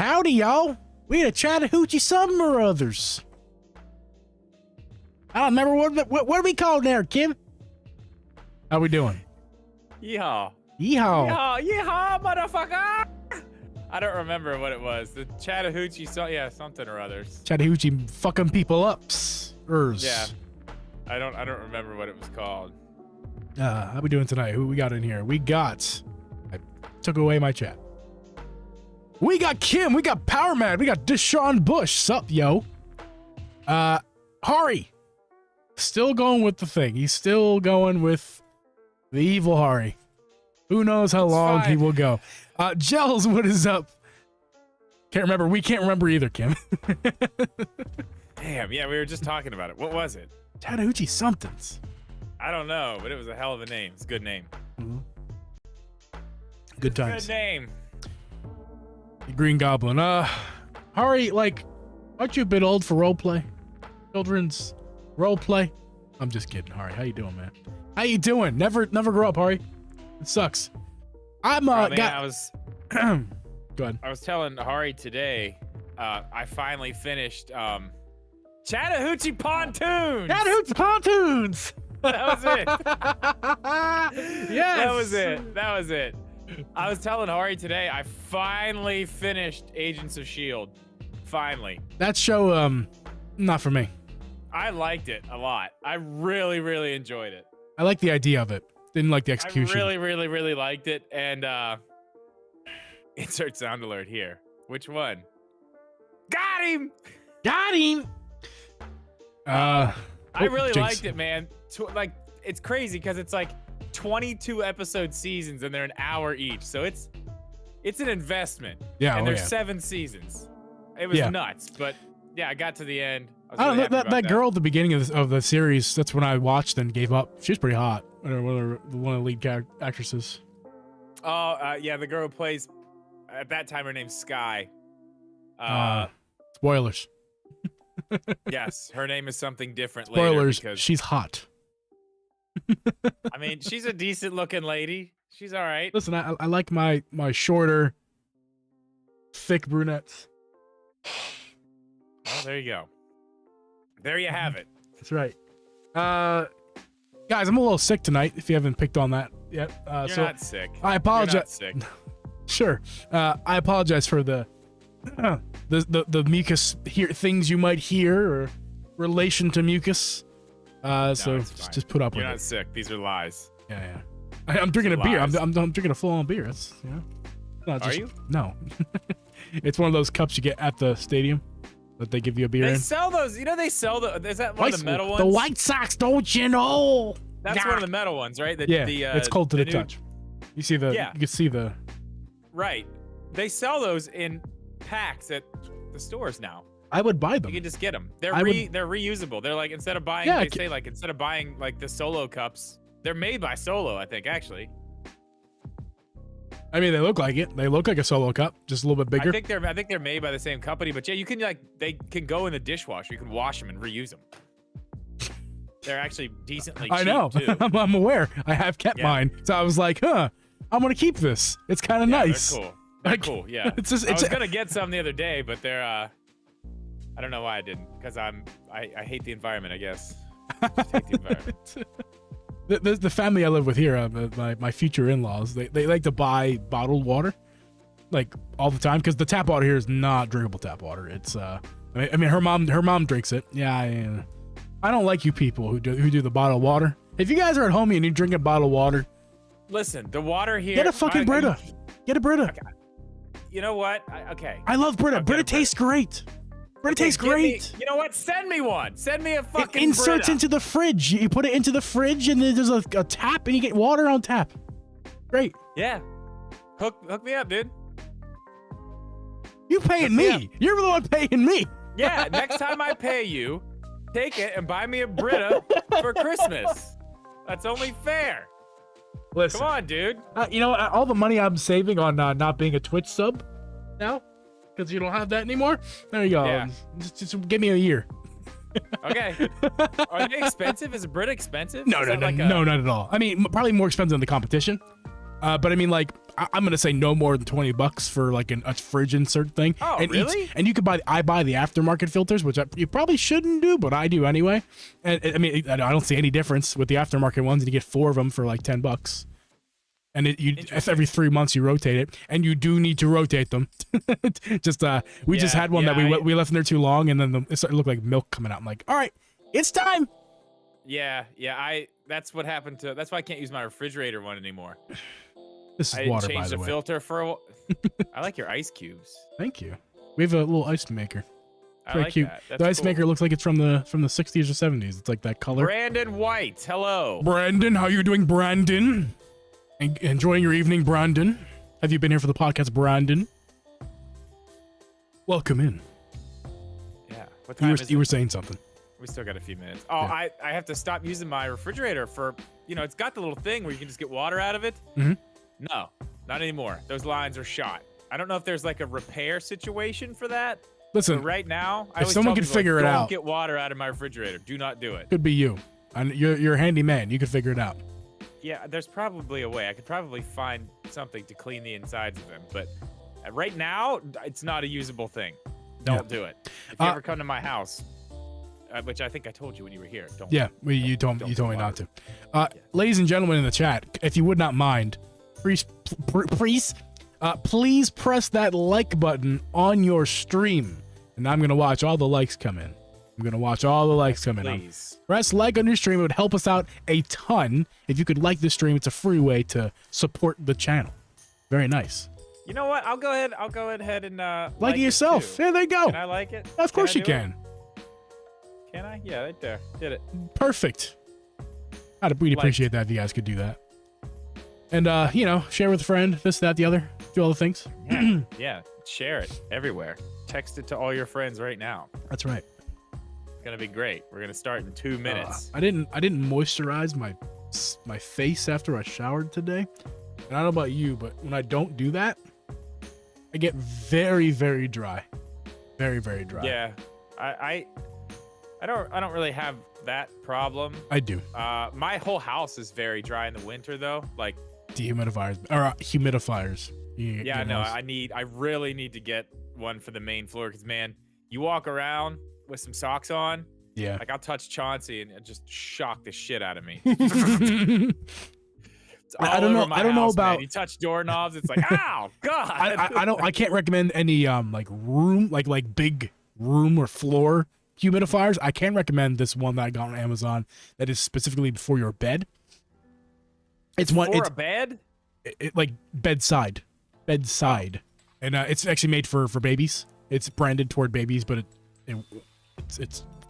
Howdy, y'all. We had a Chattahoochee something or others. I don't remember what are we called there, Kim? How we doing? Yeehaw. Yeehaw. Yeehaw, yeehaw, motherfucker! I don't remember what it was. The Chattahoochee, something or others. Chattahoochee fucking people up. Yeah. I don't remember what it was called. How we doing tonight? Who we got in here? I took away my chat. We got Kim, we got Power Man, we got Deshaun Bush. Sup, yo? Hari. Still going with the thing. He's still going with the evil Hari. Who knows how long he will go. Gels, what is up? Can't remember. We can't remember either, Kim. Damn, yeah, we were just talking about it. What was it? Chattahoochee somethings. I don't know, but it was a hell of a name. It's a good name. Mm-hmm. Good times. Good name. The Green Goblin. Hari, like, aren't you a bit old for roleplay? Children's roleplay? I'm just kidding, Hari. How you doing, man? How you doing? Never grow up, Hari. It sucks. I was Go ahead. I was telling Hari today, I finally finished Chattahoochee Pontoons. Chattahoochee Pontoons. That was it. Yes. That was it. I was telling Hari today, I finally finished Agents of S.H.I.E.L.D. Finally. That show, not for me. I liked it a lot. I really, really enjoyed it. I like the idea of it. Didn't like the execution. I really, really, really liked it. And insert sound alert here. Which one? Got him! Got him! I really liked it, man. Like, it's crazy because it's like 22 episode seasons and they're an hour each. So it's an investment. Yeah. And there's 7 seasons. It was nuts. But yeah, I got to the end. I don't know, that girl at the beginning of the series, that's when I watched and gave up. She's pretty hot. One of the lead actresses. Oh, yeah, the girl who plays, at that time, her name's Sky. Spoilers. Yes, her name is something different Spoilers, later. Because, she's hot. I mean, she's a decent looking lady. She's all right. Listen, I like my shorter, thick brunettes. Well, there you go. There you have it. That's right. Guys, I'm a little sick tonight, if you haven't picked on that yet. You're not sick. I apologize. You're not sick. Sure. I apologize for the mucus things you might hear or relation to mucus. So just put up with it. You're not sick. These are lies. Yeah. I'm drinking a beer. I'm drinking a full-on beer. That's Are you? No. It's one of those cups you get at the stadium that they give you a beer in. They sell those. You know they sell the. Is that one of the metal ones? The White Sox, don't you know? That's one of the metal ones, right? It's cold to the touch. You see the. Yeah. You can see the. Right. They sell those in packs at the stores now. I would buy them. You can just get them. They're reusable. They're like instead of buying like the Solo cups, they're made by Solo, I think actually. I mean, they look like it. They look like a Solo cup, just a little bit bigger. I think they're made by the same company, but yeah, you can they can go in the dishwasher. You can wash them and reuse them. They're actually decently cheap. I know. Too. I'm aware. I have kept mine, so I was like, I'm gonna keep this. It's kind of nice. They're cool. They're cool. Yeah. I was gonna get some the other day, but they're I don't know why I didn't, because I hate the environment, I guess. I just hate the environment. The family I live with here, my future in-laws, they like to buy bottled water, like all the time, because the tap water here is not drinkable tap water. It's I mean her mom drinks it. Yeah, I don't like you people who do the bottled water. If you guys are at home and you drink a bottled water, listen, the water here. Get a fucking Brita. Get a Brita. Okay. You know what? Okay. I love Brita. Brita tastes great. Brita tastes great. You know what? Send me one. Send me a fucking It inserts Brita. into the fridge. You put it into the fridge, and then there's a tap, and you get water on tap. Great. Yeah. Hook me up, dude. You paying me. You're the one paying me. Yeah, next time I pay you, take it and buy me a Brita for Christmas. That's only fair. Listen. Come on, dude. You know, all the money I'm saving on not being a Twitch sub now, because you don't have that anymore. There you go. Yeah. Just give me a year. Okay. Are they expensive? Is a Brita expensive? No, not at all. I mean, probably more expensive than the competition. But I mean, like, I'm gonna say no more than $20 for like a fridge insert thing. Oh, and really? And you could I buy the aftermarket filters, which you probably shouldn't do, but I do anyway. And I mean, I don't see any difference with the aftermarket ones. And you get 4 of them for like $10. And if every 3 months you rotate it, and you do need to rotate them. We just had one that we left in there too long, and then it looked like milk coming out. I'm like, all right, it's time. Yeah. That's what happened to. That's why I can't use my refrigerator one anymore. This is I didn't water, change by the the way. filter for a while. I like your ice cubes. Thank you. We have a little ice maker. I Very like cute. that. That's The ice cool. maker looks like it's from the 60s or 70s. It's like that color. Brandon White, hello. Brandon, how you doing, Brandon? Enjoying your evening, Brandon? Have you been here for the podcast, Brandon? Welcome in. Yeah. What time is You it? were saying something. We still got a few minutes. Oh, Yeah. I have to stop using my refrigerator for, it's got the little thing where you can just get water out of it. Mhm. No, not anymore. Those lines are shot. I don't know if there's like a repair situation for that. Listen, But right now, I if always someone tell could people, figure it don't out- get water out of my refrigerator. Do not do it. could be you. And you're a handy man. You could figure it out. Yeah, there's probably a way. I could probably find something to clean the insides of them. But right now, it's not a usable thing. Don't do it. If you ever come to my house, which I think I told you when you were here. Don't. Yeah, you told me not to. Ladies and gentlemen in the chat, if you would not mind, please press that like button on your stream, and I'm gonna watch all the likes come in. Please. Press like on your stream. It would help us out a ton if you could like the stream. It's a free way to support the channel. Very nice. You know what? I'll go ahead and Like it yourself. too. Yeah, there you go. Can I like it? Of course you do it? can. Can I? Yeah, right there. Did it. Perfect. I'd really appreciate that if you guys could do that. And share with a friend, this, that, the other. Do all the things. Yeah. Yeah. Share it everywhere. Text it to all your friends right now. That's right. It's gonna be great. We're gonna start in 2 minutes. I didn't moisturize my face after I showered today. And I don't know about you, but when I don't do that, I get very, very dry. Very, very dry. Yeah. I don't really have that problem. I do. My whole house is very dry in the winter though. Like Dehumidifiers or humidifiers. yeah, no, I really need to get one for the main floor because man, you walk around with some socks on. Yeah. Like I'll touch Chauncey and it just shock the shit out of me. I don't know about. Man. You touch doorknobs, it's like, ow, God. I can't recommend any like room like big room or floor humidifiers. I can recommend this one that I got on Amazon that is specifically for your bed. It's a bed? It like bedside, and it's actually made for babies. It's branded toward babies, but it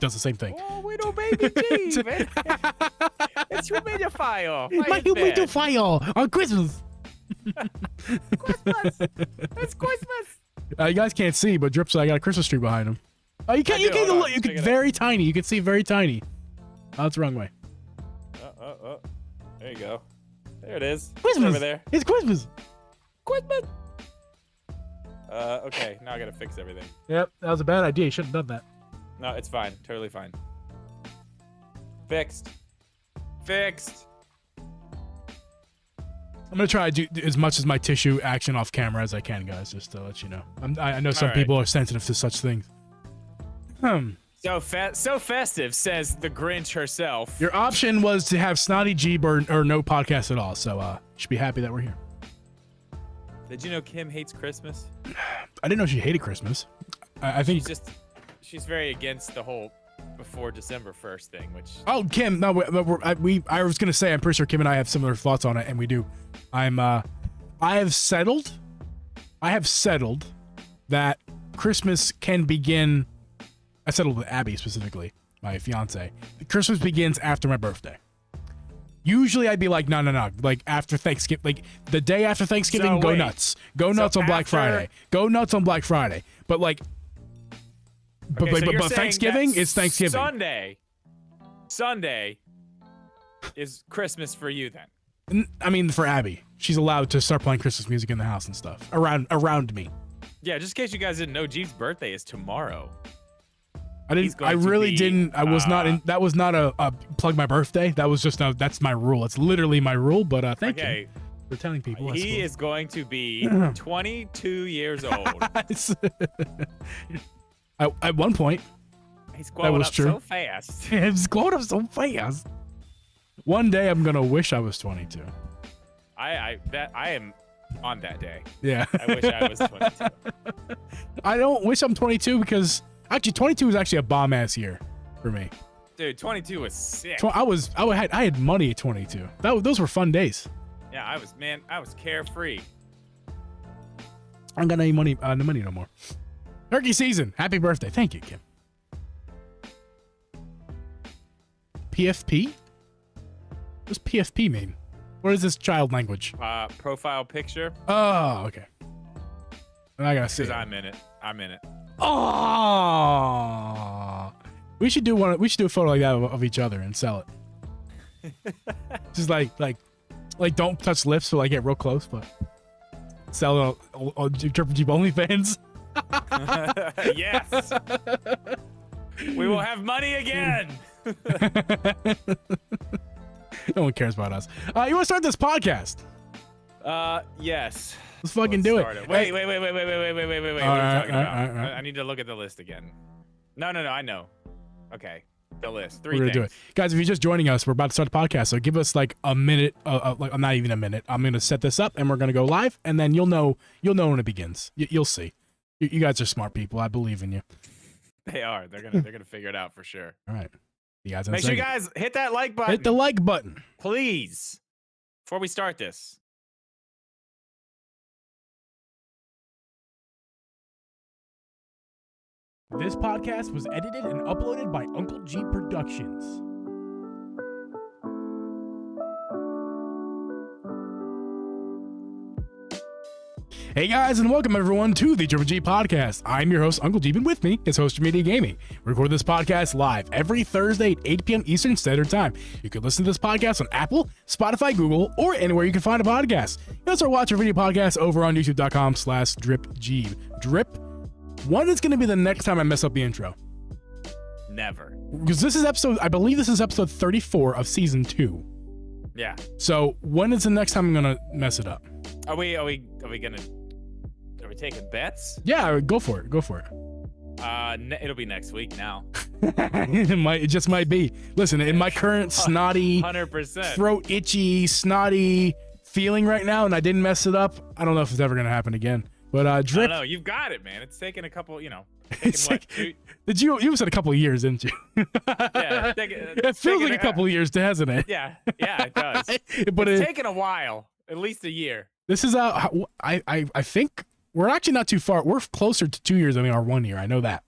does the same thing. Oh, we know baby Geeb, man. It's humidifier. My humidifier on Christmas. Christmas. It's Christmas. You guys can't see, but Drips, I got a Christmas tree behind him. Oh, you can't. You can very tiny. You can see very tiny. Oh, that's the wrong way. There you go. There it is. Christmas. It's over there. It's Christmas. Christmas. Okay. Now I gotta fix everything. Yep, that was a bad idea. You shouldn't have done that. No, it's fine. Totally fine. Fixed. I'm gonna try to do as much as my tissue action off camera as I can, guys. Just to let you know. I know some people are sensitive to such things. So festive, says the Grinch herself. Your option was to have Snotty Geeb or no podcast at all. So you should be happy that we're here. Did you know Kim hates Christmas? I didn't know she hated Christmas. I think she's very against the whole before December 1st thing, which. Oh, Kim, no, I was gonna say I'm pretty sure Kim and I have similar thoughts on it, and we do. I have settled that Christmas can begin. I settled with Abby specifically, my fiance. Christmas begins after my birthday. Usually I'd be like, no. Like after Thanksgiving, like the day after Thanksgiving, go nuts. Go nuts on Black Friday. Go nuts on Black Friday. But like, but Thanksgiving is Thanksgiving. Sunday is Christmas for you then. I mean, for Abby, she's allowed to start playing Christmas music in the house and stuff around me. Yeah, just in case you guys didn't know, Geeb's birthday is tomorrow. I really didn't. I was not in. That was not a plug my birthday. That was just that's my rule. It's literally my rule. But thank you. for telling people. He is going to be 22 years old. At one point. He's growing up so fast. He's growing up so fast. One day I'm gonna wish I was 22. I am on that day. Yeah. I wish I was 22. I don't wish I'm 22 because actually 22 was actually a bomb ass year for me. Dude, 22 was sick. I had money at 22. Those were fun days. Yeah, I was carefree. I don't got any money, no money no more. Turkey season. Happy birthday. Thank you, Kim. PFP? What does PFP mean? What is this child language? Profile picture. Oh, okay. I gotta see. Because I'm in it. Oh, we should do a photo like that of each other and sell it. Just like don't touch lips, so like get real close, but sell it on Triple Jeep OnlyFans. Yes. We will have money again. No one cares about us. You want to start this podcast? Yes. Let's fucking do it. Wait. What are you talking about? I need to look at the list again. No, I know. Okay. The list. We're gonna do it. Guys, if you're just joining us, we're about to start the podcast, so give us like a minute, like not even a minute. I'm gonna set this up and we're gonna go live, and then you'll know when it begins. You'll see. You guys are smart people. I believe in you. They are. They're gonna figure it out for sure. All right. You guys make sure you guys hit that like button. Hit the like button, please, before we start this. This podcast was edited and uploaded by Uncle Geeb Productions. Hey guys, and welcome everyone to the Triple G Podcast. I'm your host, Uncle Geeb, and with me is Host Media Gaming. We record this podcast live every Thursday at 8 p.m. Eastern Standard Time. You can listen to this podcast on Apple, Spotify, Google, or anywhere you can find a podcast. You can also watch our video podcast over on youtube.com/DripGeeb. Drip. When is going to be the next time I mess up the intro? Never. Because I believe this is episode 34 of season 2. Yeah. So when is the next time I'm going to mess it up? Are we taking bets? Yeah, go for it. It'll be next week now. It just might be. Listen, in my current snotty, 100% throat itchy, snotty feeling right now, and I didn't mess it up, I don't know if it's ever going to happen again. But Drip. No, you've got it, man. It's taken a couple, It's like, you said a couple of years, didn't you? Yeah. It feels like a couple of years, hasn't it? Yeah, it does. But it's taken a while, at least a year. This is I think we're actually not too far. We're closer to 2 years than we are 1 year. I know that.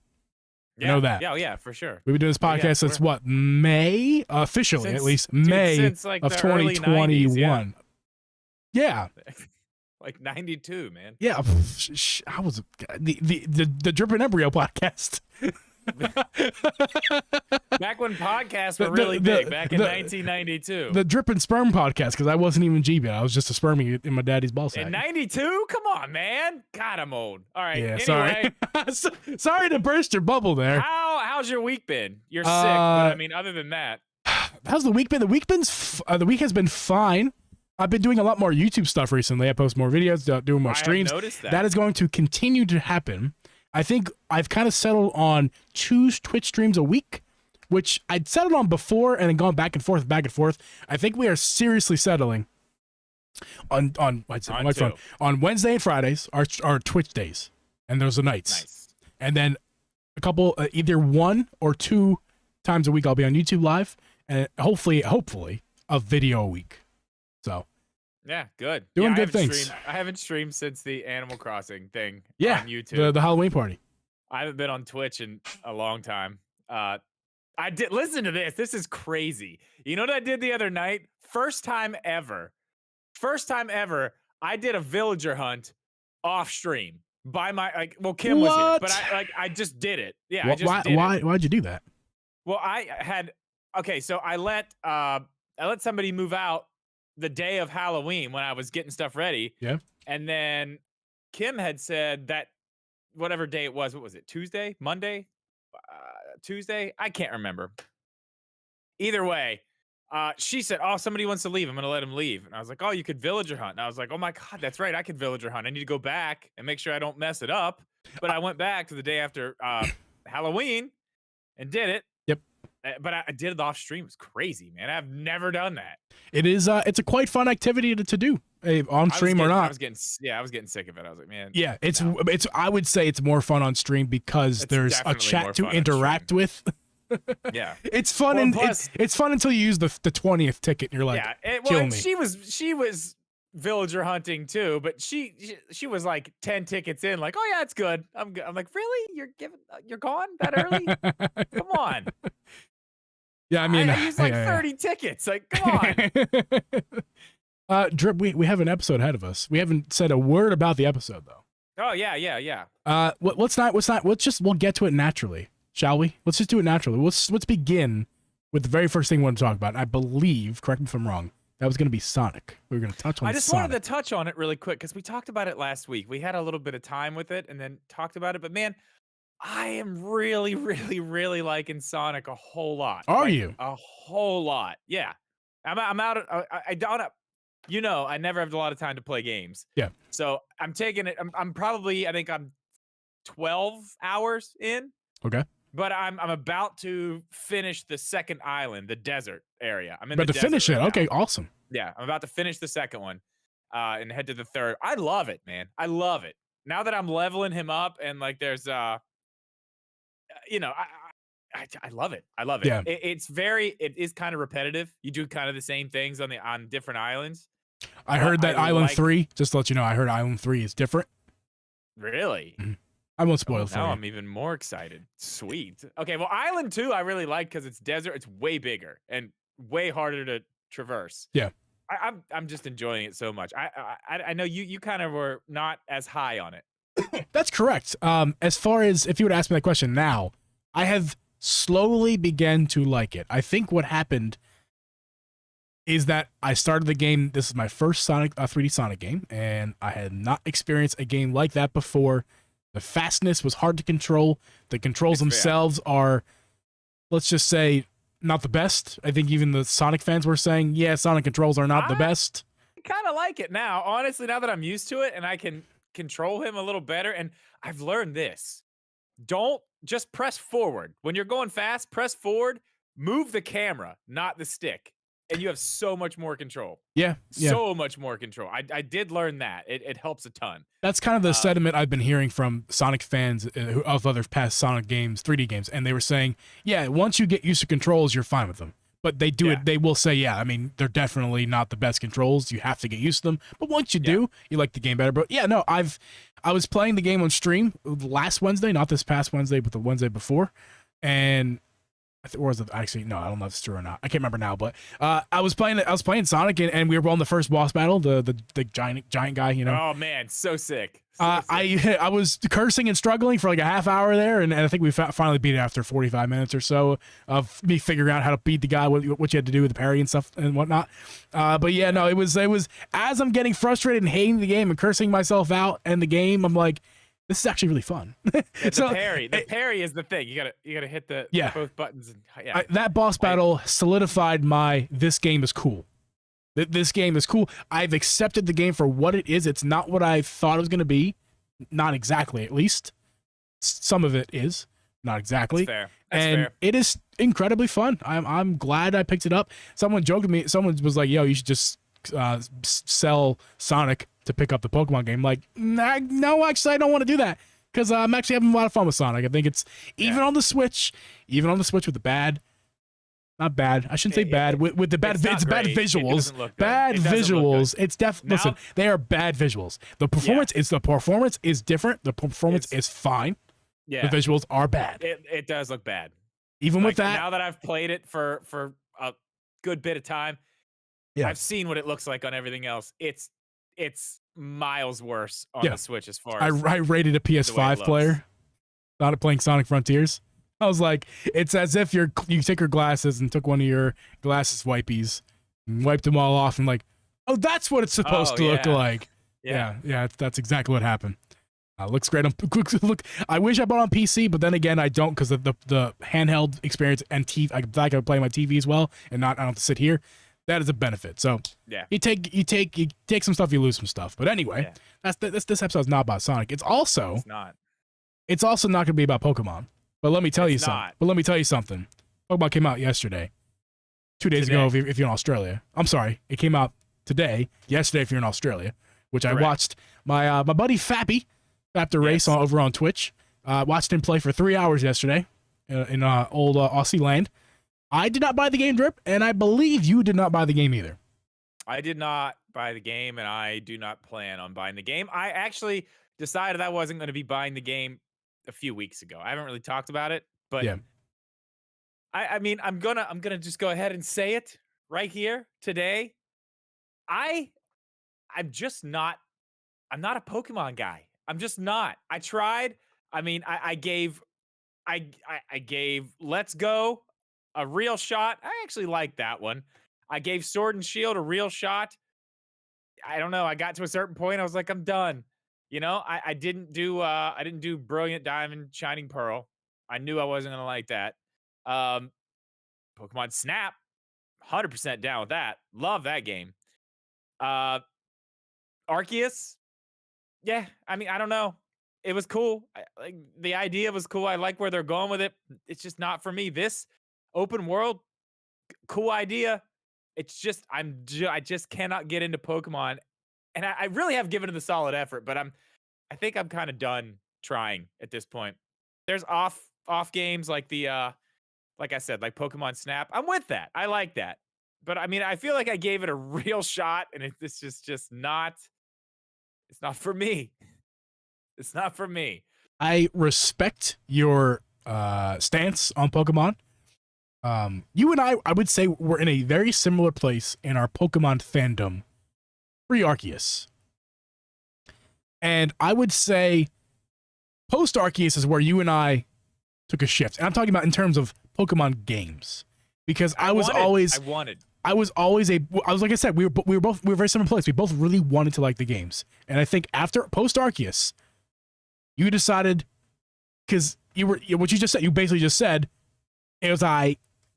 Yeah. I know that. Yeah, for sure. We've been doing this podcast since what? May? Officially, at least May since, like, of the early 2021. 90s, yeah. Like 92, man. Yeah, I was the Drip and Embryo podcast. Back when podcasts were really big, back in 1992. The Drip and Sperm podcast, because I wasn't even Geeb yet. I was just a spermie in my daddy's ballsack. In 92? Come on, man. God, I'm old. All right. Yeah, anyway, sorry to burst your bubble there. How's your week been? You're sick, but I mean, other than that. How's the week been? The week has been fine. I've been doing a lot more YouTube stuff recently. I post more videos, doing more streams. I noticed that. That is going to continue to happen. I think I've kind of settled on 2 Twitch streams a week, which I'd settled on before and then gone back and forth. I think we are seriously settling on Wednesday and Fridays are Twitch days, and those are nights. Nice. And then a couple, either 1 or 2 times a week, I'll be on YouTube live, and hopefully a video a week. So yeah, good. Doing good things. I haven't streamed since the Animal Crossing thing on YouTube. The Halloween party. I haven't been on Twitch in a long time. I did listen to this. This is crazy. You know what I did the other night? First time ever. I did a villager hunt off stream by my Kim was here, but I just did it. Yeah, I just did it. Why'd you do that? Well, so I let somebody move out the day of Halloween when I was getting stuff ready. Yeah. And then Kim had said that whatever day it was, what was it? Tuesday? Monday? Tuesday? I can't remember. Either way, She said, "Oh, somebody wants to leave. I'm gonna let him leave." And I was like, "Oh, you could villager hunt." And I was like, "Oh my god, that's right. I could villager hunt. I need to go back and make sure I don't mess it up." But I went back to the day after Halloween and did it. Yep. But I did it off stream. It was crazy, man. I've never done that. It is. It's a quite fun activity to do, on stream or not. I was getting sick of it. I was like, man. Yeah, it's. I would say it's more fun on stream because there's a chat to interact with. Yeah, it's fun, and it's fun until you use the 20th ticket. And you're like, kill me. She was villager hunting too, but she was like 10 tickets in, like, oh yeah, it's good. I'm like, really? You're gone that early? Come on. Yeah, I mean, I used like 30 tickets. Like, come on. Drip, we have an episode ahead of us. We haven't said a word about the episode though. Oh yeah. We'll get to it naturally. Shall we? Let's just do it naturally. Let's begin with the very first thing we want to talk about. And I believe, correct me if I'm wrong, that was going to be Sonic. We were going to touch on Sonic. I just wanted to touch on it really quick because we talked about it last week. We had a little bit of time with it and then talked about it. But man, I am really, really, really liking Sonic a whole lot. Are you? A whole lot. Yeah. I'm out. I don't. I never have a lot of time to play games. Yeah. So I'm taking it. I'm probably. I think I'm 12 hours in. Okay. But I'm about to finish the second island, the desert area. I'm in about the to finish it. Right okay, now. Awesome. Yeah, I'm about to finish the second one, and head to the third. I love it, man. I love it. Now that I'm leveling him up, and like there's, I love it. I love it. Yeah. It is kind of repetitive. You do kind of the same things on different islands. I heard that Island 3. Just to let you know, I heard Island 3 is different. Really? Mm-hmm. I won't spoil it for you. Now I'm even more excited. Sweet. Okay, well, Island 2 I really like because it's desert. It's way bigger and way harder to traverse. Yeah. I'm just enjoying it so much. I know you kind of were not as high on it. That's correct. As far as if you would ask me that question now, I have slowly began to like it. I think what happened is that I started the game. This is my first 3D Sonic game, and I had not experienced a game like that before. The fastness was hard to control. The controls themselves are, let's just say, not the best. I think even the Sonic fans were saying, yeah, Sonic controls are not the best. I kind of like it now. Honestly, now that I'm used to it and I can control him a little better. And I've learned this. Don't just press forward. When you're going fast, press forward, move the camera, not the stick. And you have so much more control. Yeah. So much more control. I did learn that. It helps a ton. That's kind of the sentiment I've been hearing from Sonic fans of other past Sonic games, 3D games. And they were saying, yeah, once you get used to controls, you're fine with them. But they do it. They will say, yeah, I mean, they're definitely not the best controls. You have to get used to them. But once you do, you like the game better. But yeah, no, I was playing the game on stream last Wednesday, not this past Wednesday, but the Wednesday before. And or was it actually? No, I don't know if it's true or not. I can't remember now. But I was playing Sonic, and we were on the first boss battle, the giant guy. You know. Oh man, so sick. I was cursing and struggling for like a half hour there, and I think we finally beat it after 45 minutes or so of me figuring out how to beat the guy, what you had to do with the parry and stuff and whatnot. But yeah, no, it was as I'm getting frustrated and hating the game and cursing myself out and the game, I'm like, this is actually really fun. The parry is the thing. You gotta hit both buttons. And, that boss battle solidified this game is cool. This game is cool. I've accepted the game for what it is. It's not what I thought it was going to be. Not exactly, at least. Some of it is. Not exactly. That's fair. It is incredibly fun. I'm glad I picked it up. Someone joked with me. Someone was like, yo, you should just sell Sonic to pick up the Pokemon game. Like, no, actually, I don't want to do that. Because I'm actually having a lot of fun with Sonic. I think it's, even on the Switch with the bad... Not bad. I shouldn't say bad. With the bad, it's bad visuals. Bad visuals. It's definitely. Listen, they are bad visuals. The performance is different. The performance is fine. Yeah. The visuals are bad. It does look bad. Even with that. Now that I've played it for a good bit of time, I've seen what it looks like on everything else. It's miles worse on the Switch as far as I rated a PS5 player, not playing Sonic Frontiers. I was like, it's as if you take your glasses and took one of your glasses wipies and wiped them all off and like, oh, that's what it's supposed to look like. Yeah, that's exactly what happened. Looks great on look. I wish I bought on PC, but then again, I don't because of the handheld experience and TV. I can play my TV as well, and I don't have to sit here. That is a benefit. So yeah, you take some stuff, you lose some stuff. But anyway, this episode is not about Sonic. It's not. It's also not going to be about Pokemon. But let me tell you something. Pokemon came out yesterday, 2 days ago if you're in Australia. I'm sorry, it came out today. Yesterday if you're in Australia, which Correct. I watched my buddy Fappy. After race over on Twitch, watched him play for 3 hours yesterday in old Aussie land. I did not buy the game, Drip, and I believe you did not buy the game either. I did not buy the game, and I do not plan on buying the game. I actually decided I wasn't going to be buying the game a few weeks ago. I haven't really talked about it, but yeah. I mean, I'm gonna just go ahead and say it right here today. I'm not a Pokemon guy. I'm just not. I tried. I mean, I gave Let's Go a real shot. I actually like that one. I gave Sword and Shield a real shot. I don't know. I got to a certain point. I was like, I'm done. You know, I didn't do Brilliant Diamond, Shining Pearl. I knew I wasn't gonna like that. Pokemon Snap, 100% down with that. Love that game. Arceus. Yeah, I mean, I don't know. It was cool. Like the idea was cool. I like where they're going with it. It's just not for me. This open world, cool idea. It's just I just cannot get into Pokemon, and I really have given it a solid effort, but I think I'm kind of done trying at this point. There's off games like like I said, like Pokemon Snap. I'm with that. I like that, but I mean, I feel like I gave it a real shot, and it's just not. It's not for me. It's not for me. I respect your stance on Pokemon. You and I would say we're in a very similar place in our Pokemon fandom pre-Arceus. And I would say post-Arceus is where you and I took a shift. And I'm talking about in terms of Pokemon games. Because I was like I said, we were very similar place. We both really wanted to like the games. And I think after post-Arceus, you decided, because what you just said, you basically just said, it was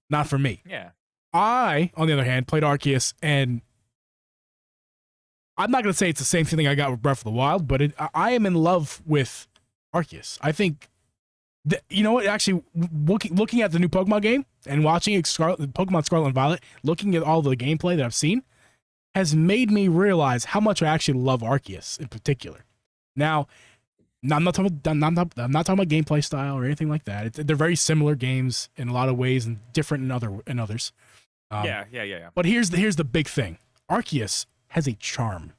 not for me. Yeah. I, on the other hand, played Arceus, and I'm not going to say it's the same thing I got with Breath of the Wild, but I am in love with Arceus. I think, you know what, actually, looking at the new Pokemon game and watching Pokemon Scarlet and Violet, looking at all the gameplay that I've seen, has made me realize how much I actually love Arceus in particular. Now, I'm not talking about gameplay style or anything like that. They're very similar games in a lot of ways and different in others. Yeah. But here's the big thing. Arceus has a charm.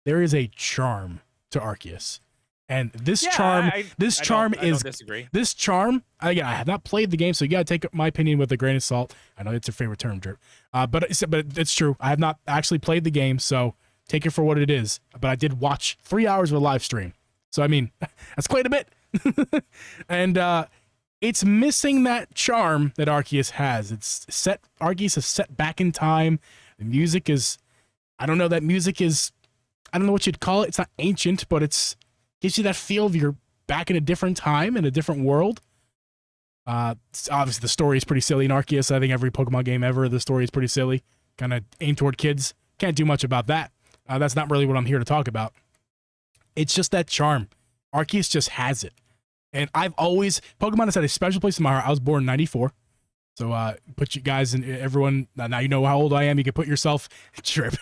There is a charm to Arceus. And this charm, I don't disagree. This charm, again, I have not played the game, so you got to take my opinion with a grain of salt. I know it's your favorite term, Drip. But it's true. I have not actually played the game, so take it for what it is. But I did watch 3 hours of a live stream. So, I mean, that's quite a bit. And it's missing that charm that Arceus has. Arceus is set back in time. The music is, I don't know what you'd call it. It's not ancient, but gives you that feel of you're back in a different time, in a different world. Obviously, the story is pretty silly in Arceus. I think every Pokemon game ever, the story is pretty silly. Kind of aimed toward kids. Can't do much about that. That's not really what I'm here to talk about. It's just that charm. Arceus just has it. And Pokemon has had a special place in my heart. I was born in 94. So put you guys and everyone, now you know how old I am. You can put yourself, Trip.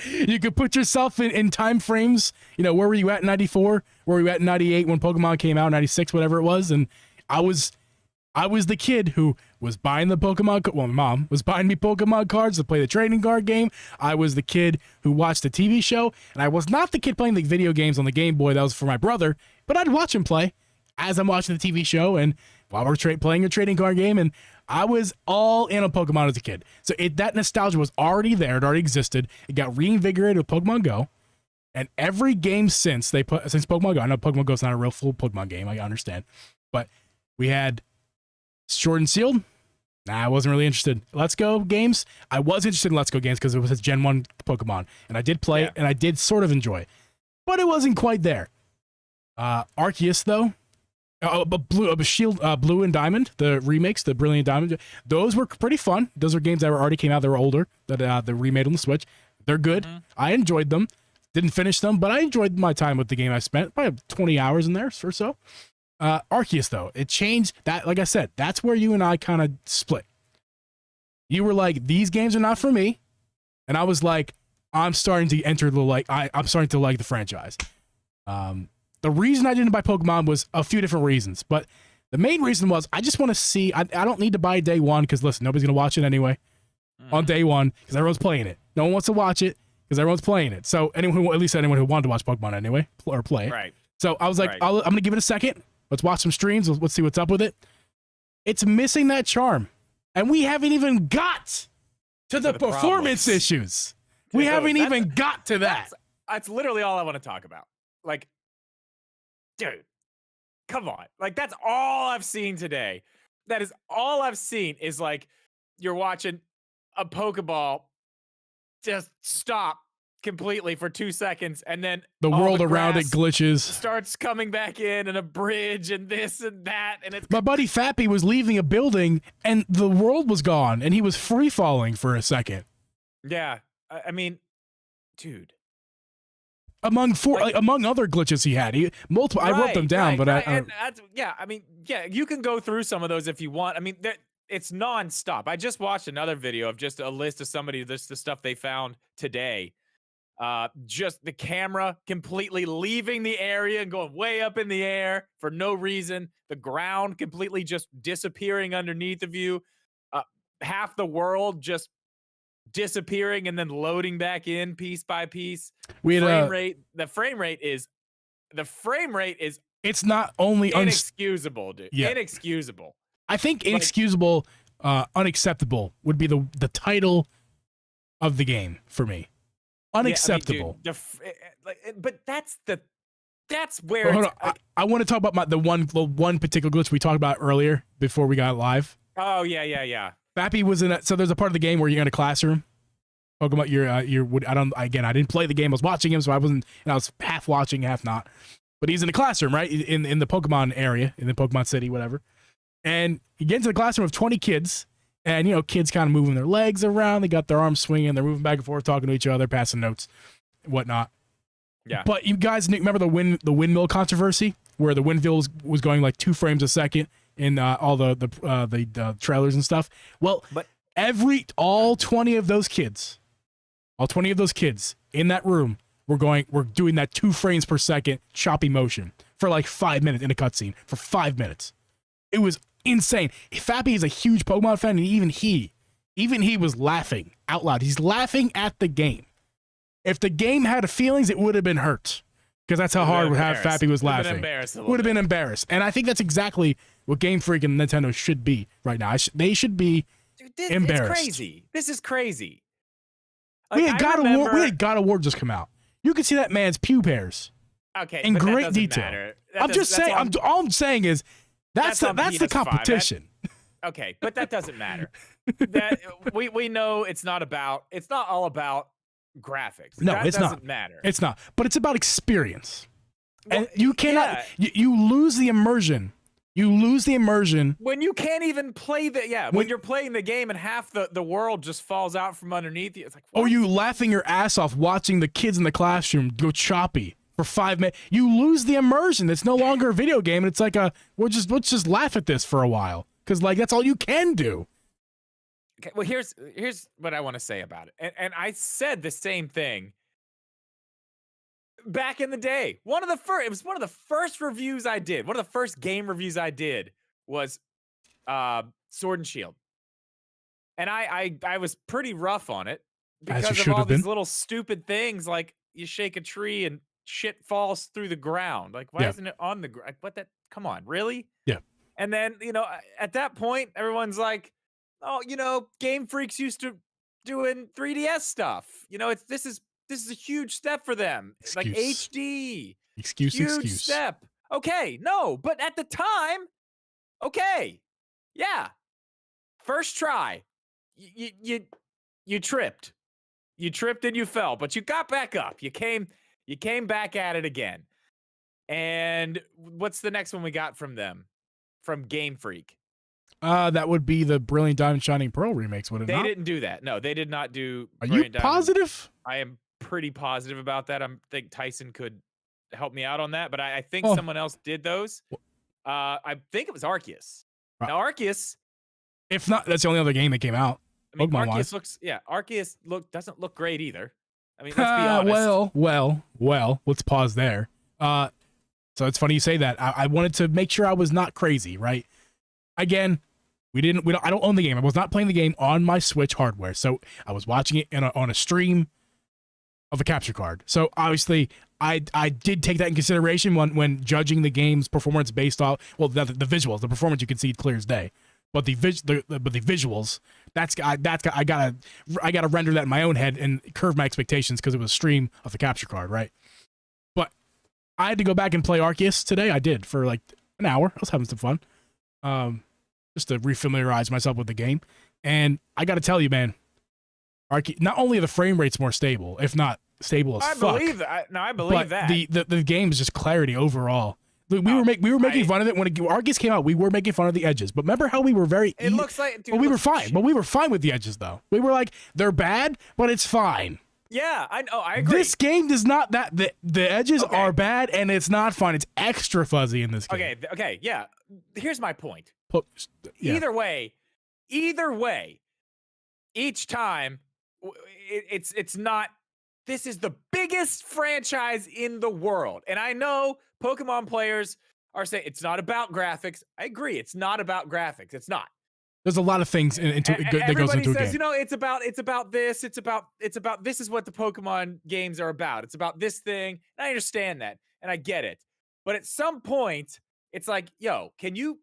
You could put yourself in time frames. You know, where were you at in 94? Where were you at in 98 when Pokemon came out, 96, whatever it was? And I was the kid who was buying the Pokemon. Well, my mom was buying me Pokemon cards to play the trading card game. I was the kid who watched the TV show, and I was not the kid playing the video games on the Game Boy. That was for my brother, but I'd watch him play as I'm watching the TV show and while we're playing a trading card game. And I was all in on Pokemon as a kid. So that nostalgia was already there. It already existed. It got reinvigorated with Pokemon Go. And every game since Pokemon Go, I know Pokemon Go is not a real full Pokemon game, I understand. But we had Sword and Shield. Nah, I wasn't really interested. Let's Go games. I was interested in Let's Go games because it was a Gen 1 Pokemon. And I did play it, and I did sort of enjoy it. But it wasn't quite there. Arceus though. But Shield, Blue and Diamond, the remakes, the Brilliant Diamond, those were pretty fun. Those are games that already came out. They were older. That they remade on the Switch. They're good. I enjoyed them. Didn't finish them, but I enjoyed my time with the game. I spent probably 20 hours in there or so. Arceus though, it changed. That, like I said, that's where you and I kind of split. You were like, these games are not for me, and I was like, I'm starting to enter the I'm starting to like the franchise. The reason I didn't buy Pokemon was a few different reasons, but the main reason was I just want to see. I don't need to buy day one because listen, nobody's gonna watch it anyway on day one because everyone's playing it. No one wants to watch it because everyone's playing it. So at least anyone who wanted to watch Pokemon anyway or play it. Right. So I was like, I'm gonna give it a second. Let's watch some streams. Let's see what's up with it. It's missing that charm, and we haven't even got to the performance issues. We haven't even got to that. That's literally all I want to talk about. Like, dude, come on. Like, that's all I've seen today. That is all I've seen is like, you're watching a Pokeball just stop completely for 2 seconds, and then the world around it glitches, starts coming back in, and a bridge, and this and that, and it's... My buddy Fappy was leaving a building, and the world was gone, and he was free-falling for a second. Yeah, I mean, dude. Among other glitches he had, multiple. I wrote them down, but you can go through some of those if you want. I mean, it's nonstop. I just watched another video of just a list of the stuff they found today. Just the camera completely leaving the area and going way up in the air for no reason. The ground completely just disappearing underneath of you. Half the world just disappearing and then loading back in piece by piece. The frame rate is it's not only inexcusable, dude. Yeah. Inexcusable. I think inexcusable, unacceptable would be the title of the game for me. Unacceptable. Yeah, I mean, dude, but that's where hold on. I want to talk about the one particular glitch we talked about earlier before we got live. Oh yeah. Fappy was in so there's a part of the game where you're in a classroom. Pokemon, I didn't play the game. I was watching him, so I was half watching, half not. But he's in a classroom, right? In the Pokemon area, in the Pokemon City, whatever. And he gets into the classroom of 20 kids, and kids kind of moving their legs around. They got their arms swinging. They're moving back and forth, talking to each other, passing notes, whatnot. Yeah. But you guys remember the windmill controversy, where the windmill was going like 2 frames a second in all the trailers and stuff. Well, but all 20 of those kids in that room were doing that 2 frames per second choppy motion for like 5 minutes in a cutscene for 5 minutes. It was insane. Fappy is a huge Pokemon fan, and even he was laughing out loud. He's laughing at the game. If the game had feelings, it would have been hurt, because that's how hard Fappy was laughing. Would have been embarrassed. And I think that's exactly what Game Freak and Nintendo should be right now. They should be embarrassed. It's crazy. This is crazy. Like, we had God of War just come out. You can see that man's pube hairs. Okay, in great detail. All I'm saying is that's the competition. Okay, but that doesn't matter. That we know it's not all about graphics. No, that it's doesn't not. matter. It's not. But it's about experience. Well, and you cannot. Yeah. You lose the immersion. You lose the immersion when you can't even play when you're playing the game and half the world just falls out from underneath you. It's like, what? Or you laughing your ass off watching the kids in the classroom go choppy for 5 minutes. You lose the immersion. It's no longer a video game. It's like let's just laugh at this for a while, because that's all you can do. Okay, well, here's what I want to say about it, and I said the same thing back in the day. It was one of the first reviews I did. One of the first game reviews I did was Sword and Shield, and I was pretty rough on it because of all these little stupid things, like you shake a tree and shit falls through the ground. Like, why isn't it on the ground? Come on, really? Yeah. And then at that point, everyone's like, oh, Game Freaks used to doing 3DS stuff. This is a huge step for them. It's like HD. Huge step. Okay, no, but at the time, okay, yeah. First try, you tripped. You tripped and you fell, but you got back up. You came back at it again. And what's the next one we got from them? From Game Freak. That would be the Brilliant Diamond Shining Pearl remakes, would it not? They didn't do that. No, they did not do. Are you positive? I am pretty positive about that. I think Tyson could help me out on that, but I think someone else did those. I think it was Arceus. Now Arceus, if not, that's the only other game that came out. I mean, Arceus doesn't look great either. I mean, let's be honest. Well, let's pause there. So it's funny you say that. I wanted to make sure I was not crazy, right? Again, I don't own the game. I was not playing the game on my Switch hardware, so I was watching it on a stream of a capture card. So obviously, I did take that in consideration when judging the game's performance based off the visuals. The performance you can see clear as day, but the visuals, I gotta render that in my own head and curve my expectations because it was a stream of the capture card, right? But I had to go back and play Arceus today. I did for like an hour. I was having some fun, just to refamiliarize myself with the game. And I got to tell you, man, not only are the frame rates more stable, if not stable as fuck. I believe that. The game is just clarity overall. We were making fun of it when Arceus came out. We were making fun of the edges, but remember how we were looks like. Dude, we were fine. But we were fine with the edges, though. We were like, they're bad, but it's fine. Yeah, I know. I agree. This game does not. The edges are bad, and it's not fun. It's extra fuzzy in this game. Okay, yeah. Here's my point. Yeah. Either way, each time, it's not. This is the biggest franchise in the world, and I know Pokemon players are saying it's not about graphics. I agree, it's not about graphics. It's not. There's a lot of things that goes into a game. Everybody says, it's about this. It's about this is what the Pokemon games are about. It's about this thing. And I understand that, and I get it. But at some point, it's like, yo, can you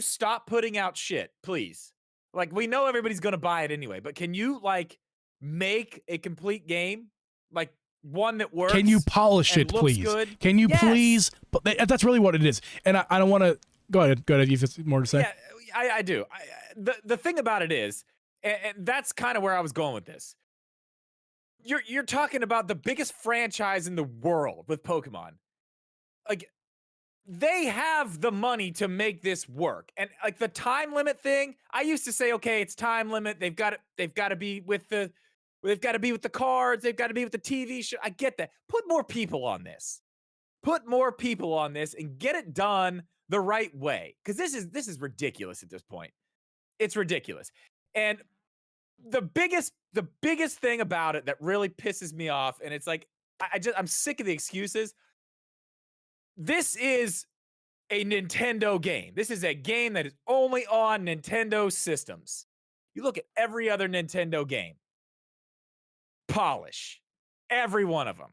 stop putting out shit, please? Like, we know everybody's gonna buy it anyway, but can you make a complete game, like one that works? Can you polish it, please? Good? Can you please? That's really what it is. And I don't want to go ahead. Go ahead. You have more to say? Yeah, I do. The thing about it is, and that's kind of where I was going with this. You're talking about the biggest franchise in the world with Pokemon. Like, they have the money to make this work. And like the time limit thing, I used to say, okay, it's time limit. They've got to be with the cards. They've got to be with the TV show. I get that. Put more people on this. And get it done the right way. Because this is ridiculous at this point. It's ridiculous. And the biggest thing about it that really pisses me off, and it's like, I'm sick of the excuses. This is a Nintendo game. This is a game that is only on Nintendo systems. You look at every other Nintendo game. Polish. Every one of them.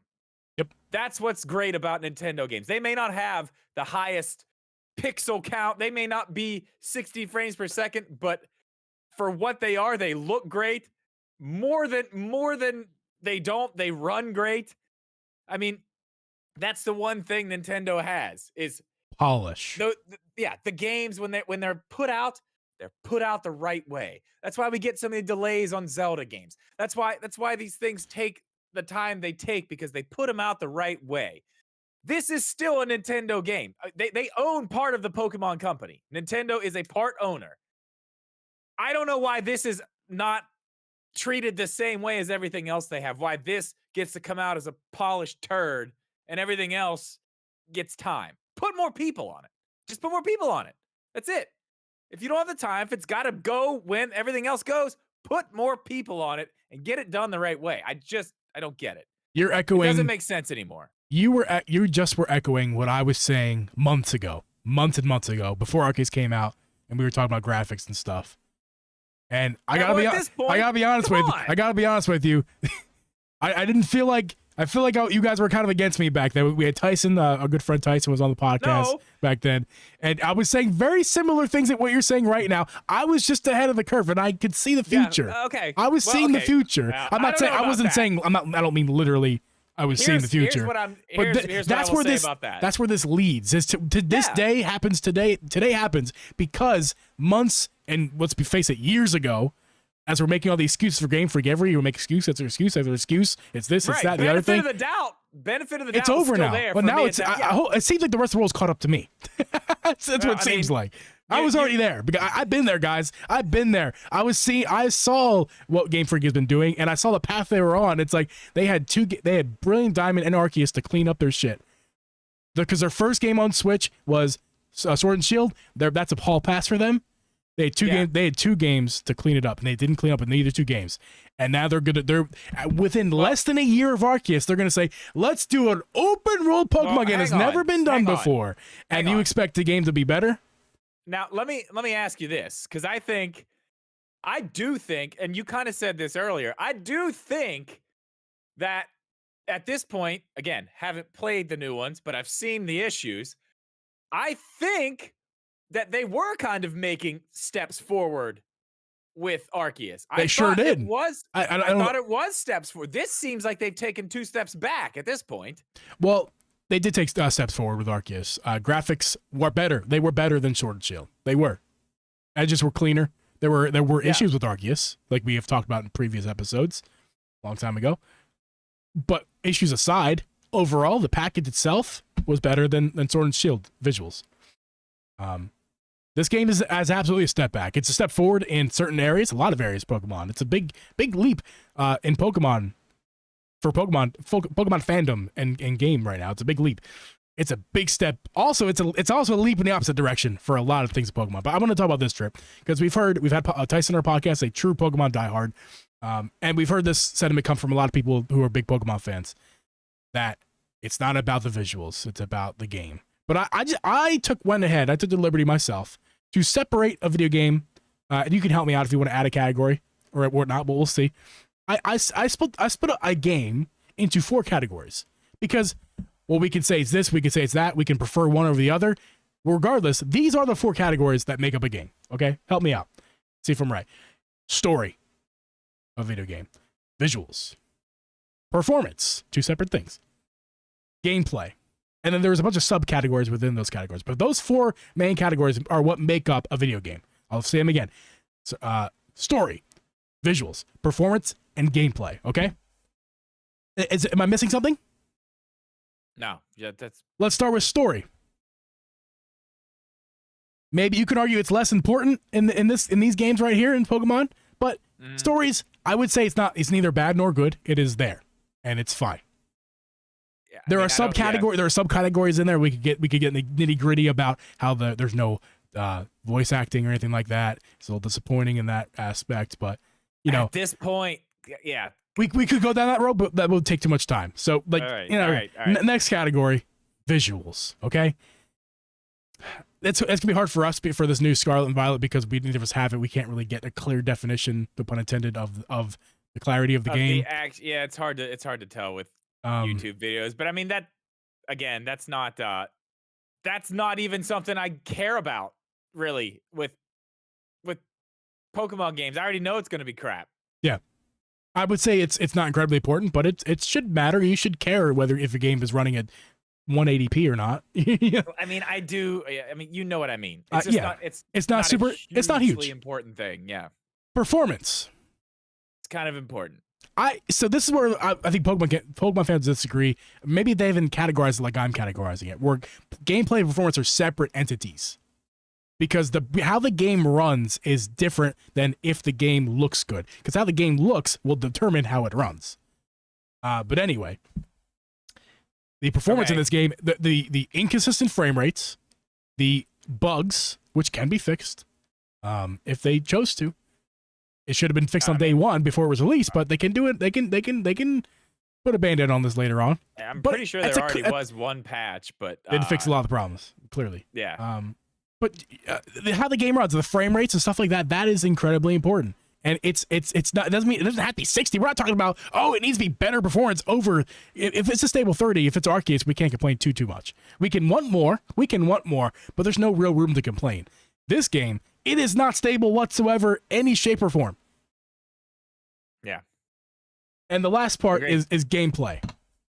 Yep. That's what's great about Nintendo games. They may not have the highest pixel count. They may not be 60 frames per second, but for what they are, they look great. More than they don't. They run great. I mean, that's the one thing Nintendo has is polish. The games when they're put out the right way. That's why we get so many delays on Zelda games. That's why these things take the time they take, because they put them out the right way. This is still a Nintendo game. They own part of the Pokemon company. Nintendo is a part owner. I don't know why this is not treated the same way as everything else they have. Why this gets to come out as a polished turd and everything else gets time. Put more people on it. Just put more people on it. That's it. If you don't have the time, if it's got to go when everything else goes, put more people on it and get it done the right way. I don't get it. You're echoing. It doesn't make sense anymore. You just were echoing what I was saying months and months ago, before Arceus came out, and we were talking about graphics and stuff. And I gotta be honest with you. I didn't feel like. I feel like you guys were kind of against me back then. We had Tyson, our good friend Tyson, was on the podcast back then, and I was saying very similar things at what you're saying right now. I was just ahead of the curve, and I could see the future. Yeah, okay, I was seeing the future. I'm not saying I wasn't saying. I don't mean literally. I was seeing the future. That's where this leads. Is to this day happens today. Today happens because months and let's face it, years ago. As we're making all the excuses for Game Freak, every year we make excuse after excuse after excuse. It's this, it's that, the other thing. Benefit of the doubt. benefit of the doubt It's is over still now. there But for now me it's. at that- It seems like the rest of the world's caught up to me. That's what it seems like. I was already there because I've been there, guys. I've been there. I saw what Game Freak has been doing, and I saw the path they were on. It's like they had Brilliant Diamond and Arceus to clean up their shit. Because their first game on Switch was Sword and Shield. That's a hall pass for them. They had two games to clean it up, and they didn't clean up in either two games. And now they're within less than a year of Arceus, they're gonna say, let's do an open world Pokemon game that's never been done before. And you expect the game to be better? Now let me ask you this, because I do think, and you kind of said this earlier, I do think that at this point, again, haven't played the new ones, but I've seen the issues. I think that they were kind of making steps forward with Arceus. They sure did. I thought it was steps forward. This seems like they've taken 2 steps back at this point. Well, they did take steps forward with Arceus. Graphics were better. They were better than Sword and Shield. They were. Edges were cleaner. There were issues with Arceus, like we have talked about in previous episodes a long time ago. But issues aside, overall, the package itself was better than Sword and Shield visuals. This game is absolutely a step back. It's a step forward in certain areas, a lot of areas of Pokemon. It's a big leap in Pokemon for Pokemon fandom and game right now. It's a big leap. It's a big step. Also, it's also a leap in the opposite direction for a lot of things in Pokemon. But I want to talk about this trip because we've had Tyson on our podcast, a true Pokemon diehard, and we've heard this sentiment come from a lot of people who are big Pokemon fans that it's not about the visuals, it's about the game. But I took the liberty myself to separate a video game, and you can help me out if you want to add a category or whatnot, but we'll see. I split a game into 4 categories because, well, we can say it's this, we can say it's that, we can prefer one over the other. Regardless, these are the 4 categories that make up a game, okay? Help me out. See if I'm right. Story of video game. Visuals. Performance. 2 separate things. Gameplay. And then there's a bunch of subcategories within those categories. But those 4 main categories are what make up a video game. I'll say them again. Story, visuals, performance, and gameplay. Okay? Am I missing something? No. Yeah, Let's start with story. Maybe you can argue it's less important in these games right here in Pokemon, but stories, I would say it's neither bad nor good. It is there, and it's fine. There are subcategories in there. We could get in the nitty gritty about how there's no voice acting or anything like that. It's a little disappointing in that aspect, but at this point, yeah, we could go down that road, but that would take too much time. So all right. Next category, visuals. Okay, it's gonna be hard for us for this new Scarlet and Violet because we neither of us have it. We can't really get a clear definition, no pun intended, of the clarity of the game. It's hard to tell with YouTube videos, but I mean that's not even something I care about really with Pokemon games. I already know it's going to be crap. Yeah, I would say it's not incredibly important, but it should matter. You should care if a game is running at 180p or not. Yeah. I mean, I do. I mean, you know what I mean. It's just it's not super. It's not huge. Important thing. Yeah. Performance. It's kind of important. So this is where I think Pokemon fans disagree. Maybe they haven't categorized it like I'm categorizing it, where gameplay and performance are separate entities. Because how the game runs is different than if the game looks good. Because how the game looks will determine how it runs. But anyway, the performance in this game, the inconsistent frame rates, the bugs, which can be fixed if they chose to. It should have been fixed on day 1 before it was released, but they can do it. They can put a band-aid on this later on. I'm pretty sure there already was one patch, but it fixed a lot of the problems. Clearly, yeah. But how the game runs, the frame rates and stuff like that is incredibly important. And it's not. It doesn't have to be 60. We're not talking about it needs to be better performance over. If it's a stable 30, if it's Arceus, we can't complain too much. We can want more, but there's no real room to complain. This game, it is not stable whatsoever, any shape or form. Yeah. And the last part is gameplay.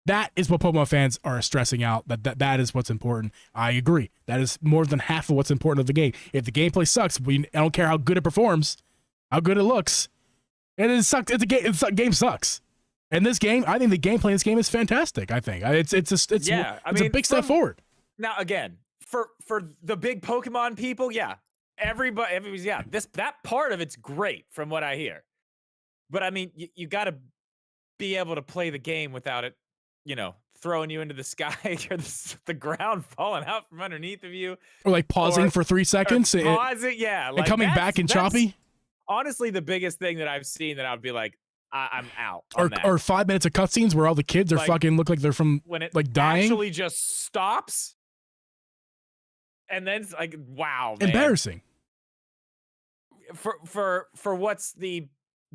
That is what Pokemon fans are stressing out. That is what's important. I agree. That is more than half of what's important of the game. If the gameplay sucks, I don't care how good it performs, how good it looks. And it sucks. The game sucks. And this game, I think the gameplay in this game is fantastic. I think it's a big step forward. Now again, for the big Pokemon people, yeah, everybody's that part of it's great from what I hear. But I mean, you got to be able to play the game without it, throwing you into the sky or the ground falling out from underneath of you, or like pausing for 3 seconds, pausing, and coming back and choppy. Honestly, the biggest thing that I've seen that I'd be like, I'm out. Or 5 minutes of cutscenes where all the kids are fucking look like they're from when it dying. Actually just stops, and then it's like, wow, man. Embarrassing. For what's the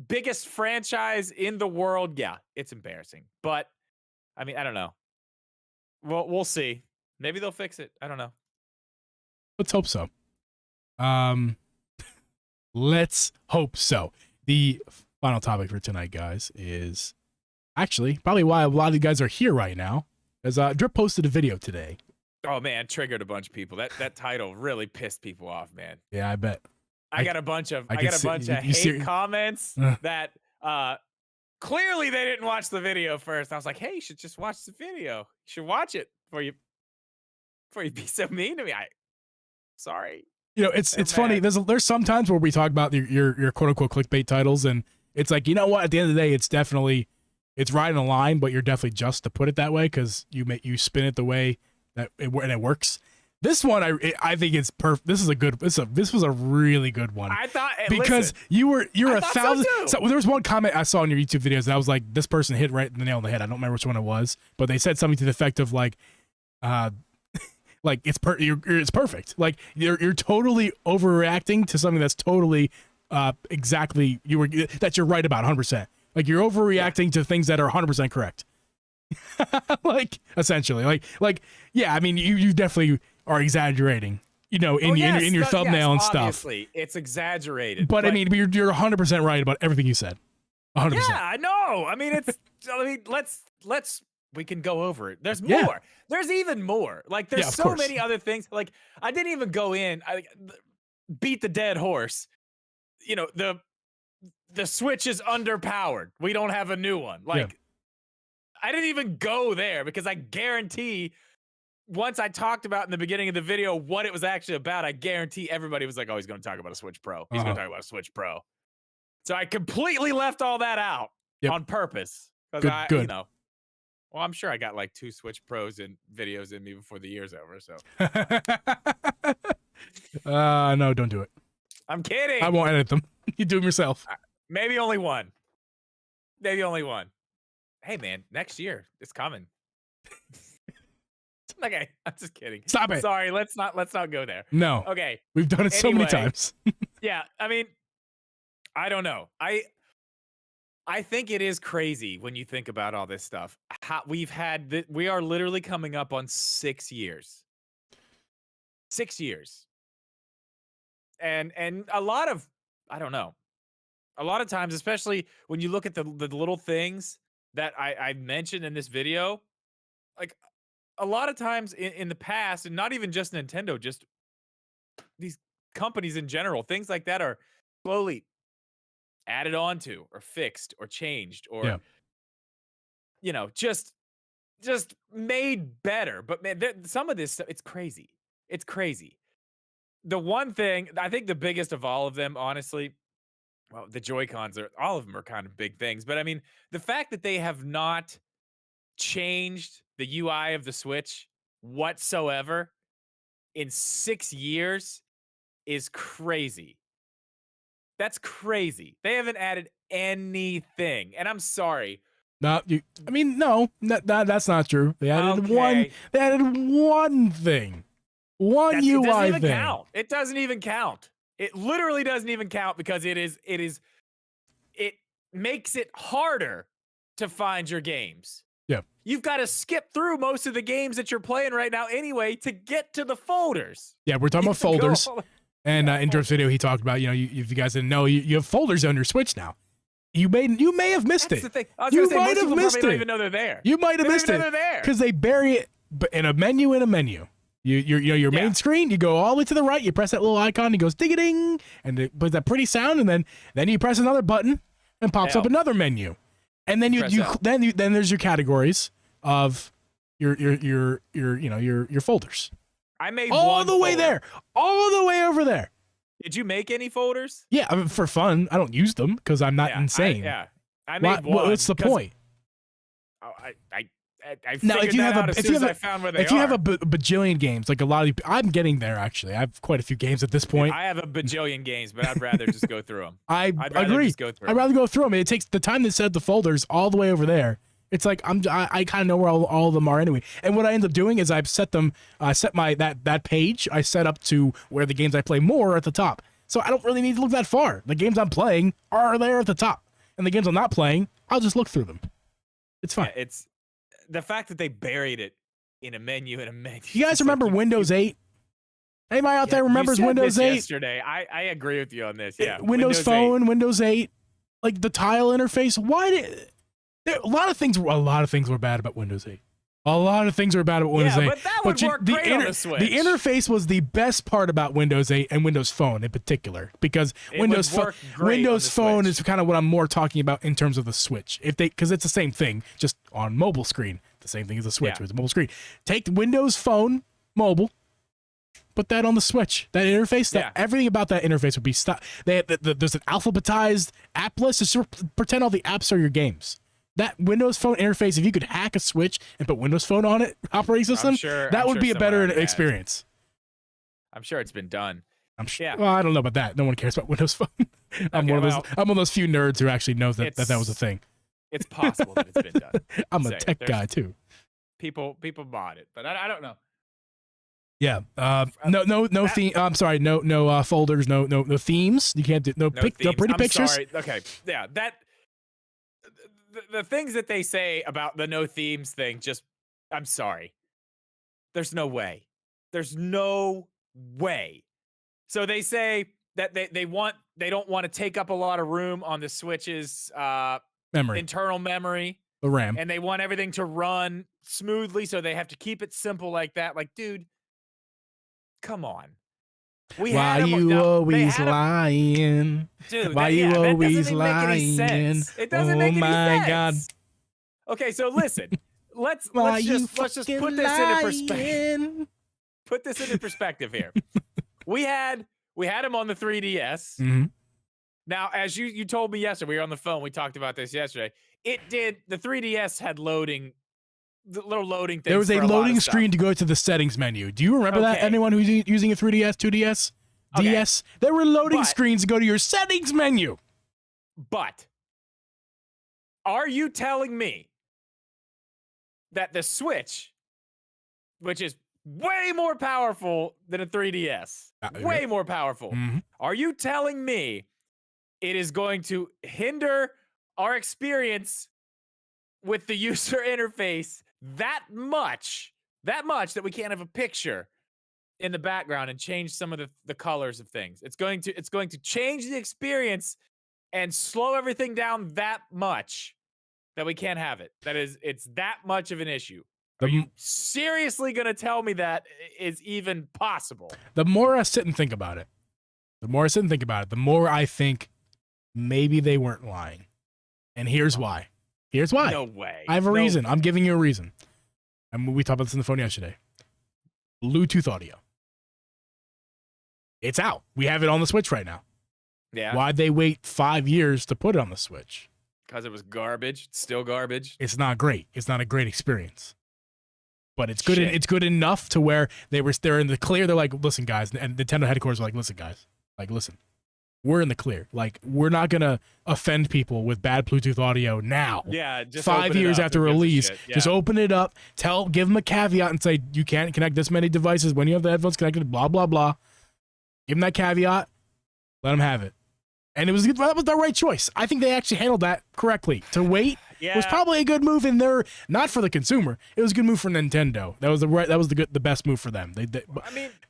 biggest franchise in the world, yeah, it's embarrassing. But I mean, I don't know. Well, we'll see. Maybe they'll fix it. I don't know. Let's hope so. Let's hope so. The final topic for tonight, guys, is actually probably why a lot of you guys are here right now. As Drip posted a video today. Oh man, triggered a bunch of people. That title really pissed people off, man. Yeah, I bet. I got a bunch of hate comments that clearly they didn't watch the video first. I was like, hey, you should just watch the video. You should watch it before you be so mean to me. Sorry. It's funny. There's some times where we talk about your quote unquote clickbait titles, and it's like, you know what? At the end of the day, it's riding a line, but you're definitely just to put it that way because you spin it the way that it works. This one, I think it's perfect. This was a really good one. I thought because you're a thousand. So there was one comment I saw in your YouTube videos that I was like, this person hit right the nail on the head. I don't remember which one it was, but they said something to the effect of like, it's perfect. Like you're totally overreacting to something that's totally exactly that you're right about 100%. Like you're overreacting to things that are 100% correct. Like essentially, like yeah. I mean, you definitely are exaggerating, in your thumbnail and stuff. Obviously, it's exaggerated. But I mean, you're 100% right about everything you said. 100%. Yeah, I know. I mean, let's we can go over it. There's more. Yeah. There's even more. Like there's so many other things. Like I didn't even go in. I beat the dead horse. The Switch is underpowered. We don't have a new one. Like I didn't even go there because I guarantee once I talked about in the beginning of the video what it was actually about, I guarantee everybody was like, oh, he's going to talk about a Switch Pro. He's going to talk about a Switch Pro. So I completely left all that out on purpose. Good. Well, I'm sure I got like 2 Switch Pros and videos in me before the year's over. So no, don't do it. I'm kidding. I won't edit them. You do them yourself. Maybe only one. Hey man, next year it's coming. Okay, I'm just kidding. Stop it. Sorry, let's not go there. No. Okay. We've done it so many times. Yeah, I mean, I don't know. I think it is crazy when you think about all this stuff. We are literally coming up on 6 years. 6 years. And a lot of, I don't know. A lot of times, especially when you look at the little things that I mentioned in this video, like a lot of times in the past, and not even just Nintendo, just these companies in general, things like that are slowly added on to or fixed or changed or, just made better. But man, some of this stuff, it's crazy. It's crazy. The one thing, I think the biggest of all of them, honestly, well, the Joy-Cons all of them are kind of big things. But I mean, the fact that they have not changed the UI of the Switch whatsoever in 6 years is crazy. That's crazy. They haven't added anything. And I'm sorry. No, that's not true. They added one. They added one thing. One UI it doesn't even thing. Count. It doesn't even count. It literally doesn't even count because it makes it harder to find your games. Yeah. You've got to skip through most of the games that you're playing right now anyway to get to the folders. Yeah, we're talking about folders. And in Drip's video, he talked about, if you guys didn't know, you have folders on your Switch now. You may have missed That's it. The thing. I was you say, might have missed it. Don't even know they're there. You might have missed it because they bury it in a menu. Your main screen. You go all the way to the right. You press that little icon. It goes ding a ding, and it plays that pretty sound. And then you press another button and pops up another menu. And then then there's your categories of your folders. I made all the way there, all the way over there. Did you make any folders? Yeah, I mean, for fun. I don't use them because I'm not insane. I made one. What's the point? I figured that out as soon as I found where they are. If you have a bajillion games, like a lot of I'm getting there, actually. I have quite a few games at this point. I have a bajillion games, but I'd rather just go through them. I'd agree. I'd rather go through them. It takes the time to set the folders all the way over there. It's like I kind of know where all of them are anyway. And what I end up doing is I've set them, set my that page I set up to where the games I play more are at the top. So I don't really need to look that far. The games I'm playing are there at the top, and the games I'm not playing, I'll just look through them. It's fine. Yeah, it's the fact that they buried it in a menu. You guys remember Windows 8? Anybody out there remembers Windows 8? Yesterday, I agree with you on this. Yeah, Windows Phone, 8. Windows 8, like the tile interface. Why did a lot of things were bad about Windows 8. A lot of things were bad about Windows 8. But that would work great on the Switch. The interface was the best part about Windows 8 and Windows Phone in particular, because Windows Phone is kind of what I'm more talking about in terms of the Switch. Because it's the same thing, just on mobile screen. The same thing as the Switch with the mobile screen. Take Windows Phone mobile, put that on the Switch. That interface, everything about that interface would be there's an alphabetized app list. Just pretend all the apps are your games. That Windows Phone interface, if you could hack a Switch and put Windows Phone on it, operating system, that would be a better experience. I'm sure it's been done. Well, I don't know about that. No one cares about Windows Phone. I'm one of those few nerds who actually knows that was a thing. It's possible that it's been done. I'm a tech guy too. People bought it, but I don't know. Yeah. No theme. I'm sorry. No folders. No themes. You can't do no pretty pictures. Sorry. Okay. Yeah. The things that they say about the no themes thing, I'm sorry. There's no way. There's no way. So they say that they don't want to take up a lot of room on the Switch's internal memory, the RAM, and they want everything to run smoothly, so they have to keep it simple like that. Like, dude, come on. Why you always lying? Dude, why you always lying? It doesn't make any sense. Oh my God. Okay, so listen. Let's just put this into perspective. Put this into perspective here. We had him on the 3DS. Mm-hmm. Now, as you told me yesterday, we were on the phone, we talked about this yesterday. The 3DS had the little loading thing. There was a loading screen to go to the settings menu. Do you remember that? Anyone who's using a 3DS, 2DS, DS? There were loading screens to go to your settings menu. But are you telling me that the Switch, which is way more powerful than a 3DS, way more powerful, are you telling me it is going to hinder our experience with the user interface that much that we can't have a picture in the background and change some of the colors of things? It's going to change the experience and slow everything down that much that we can't have it. It's that much of an issue. Are you seriously going to tell me that is even possible? The more I sit and think about it, the more I think maybe they weren't lying. And here's why. No way. I have a reason. I'm giving you a reason. And we talked about this on the phone yesterday. Bluetooth audio. It's out. We have it on the Switch right now. Yeah. Why'd they wait 5 years to put it on the Switch? Because it was garbage. It's still garbage. It's not great. It's not a great experience. But it's good. It's good enough to where they're in the clear. They're like, listen, guys, and Nintendo headquarters are like, listen, guys, listen. We're in the clear. Like, we're not going to offend people with bad Bluetooth audio now. Yeah, just 5 years after release. Yeah. Just open it up, give them a caveat and say, you can't connect this many devices when you have the headphones connected, blah, blah, blah. Give them that caveat. Let them have it. And that was the right choice. I think they actually handled that correctly. To wait was probably a good move in there, not for the consumer. It was a good move for Nintendo. That was the best move for them.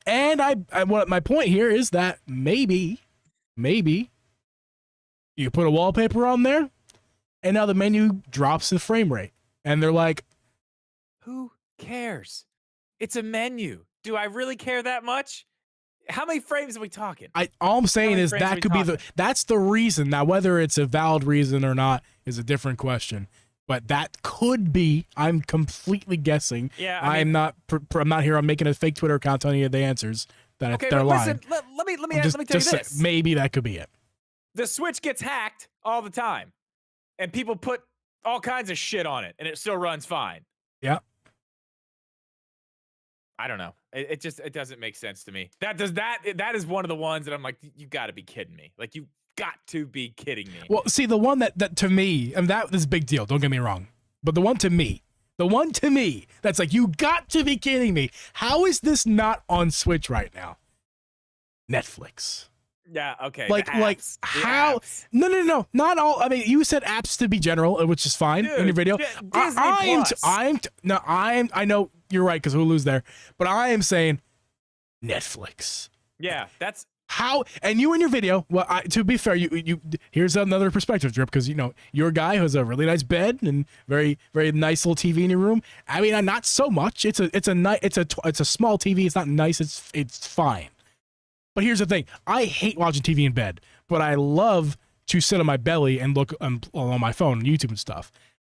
My point here is that maybe you put a wallpaper on there, and now the menu drops the frame rate. And they're like, who cares? It's a menu. Do I really care that much? How many frames are we talking? All I'm saying is that could be that's the reason. Now, whether it's a valid reason or not is a different question. But that could be. I'm completely guessing. Yeah, I'm not here. I'm making a fake Twitter account telling you the answers. That they're lying. Listen, let me tell you this. Maybe that could be it. The Switch gets hacked all the time, and people put all kinds of shit on it, and it still runs fine. Yeah. I don't know. It doesn't make sense to me. That is one of the ones that I'm like, you got to be kidding me. Like, you got to be kidding me. Well, see, the one that to me, and that is a big deal. Don't get me wrong, but the one to me, that's like, you got to be kidding me. How is this not on Switch right now? Netflix. Yeah, okay. Like how? Apps. No, not all. I mean, you said apps to be general, which is fine. Dude, in your video. I know you're right because Hulu's there, but I am saying Netflix. Yeah, that's how. And you in your video. Well, to be fair, you here's another perspective, Drip, because you're a guy who has a really nice bed and very nice little TV in your room. I mean, not so much. It's a small TV. It's not nice. It's fine. But here's the thing. I hate watching TV in bed, but I love to sit on my belly and look on my phone and YouTube and stuff.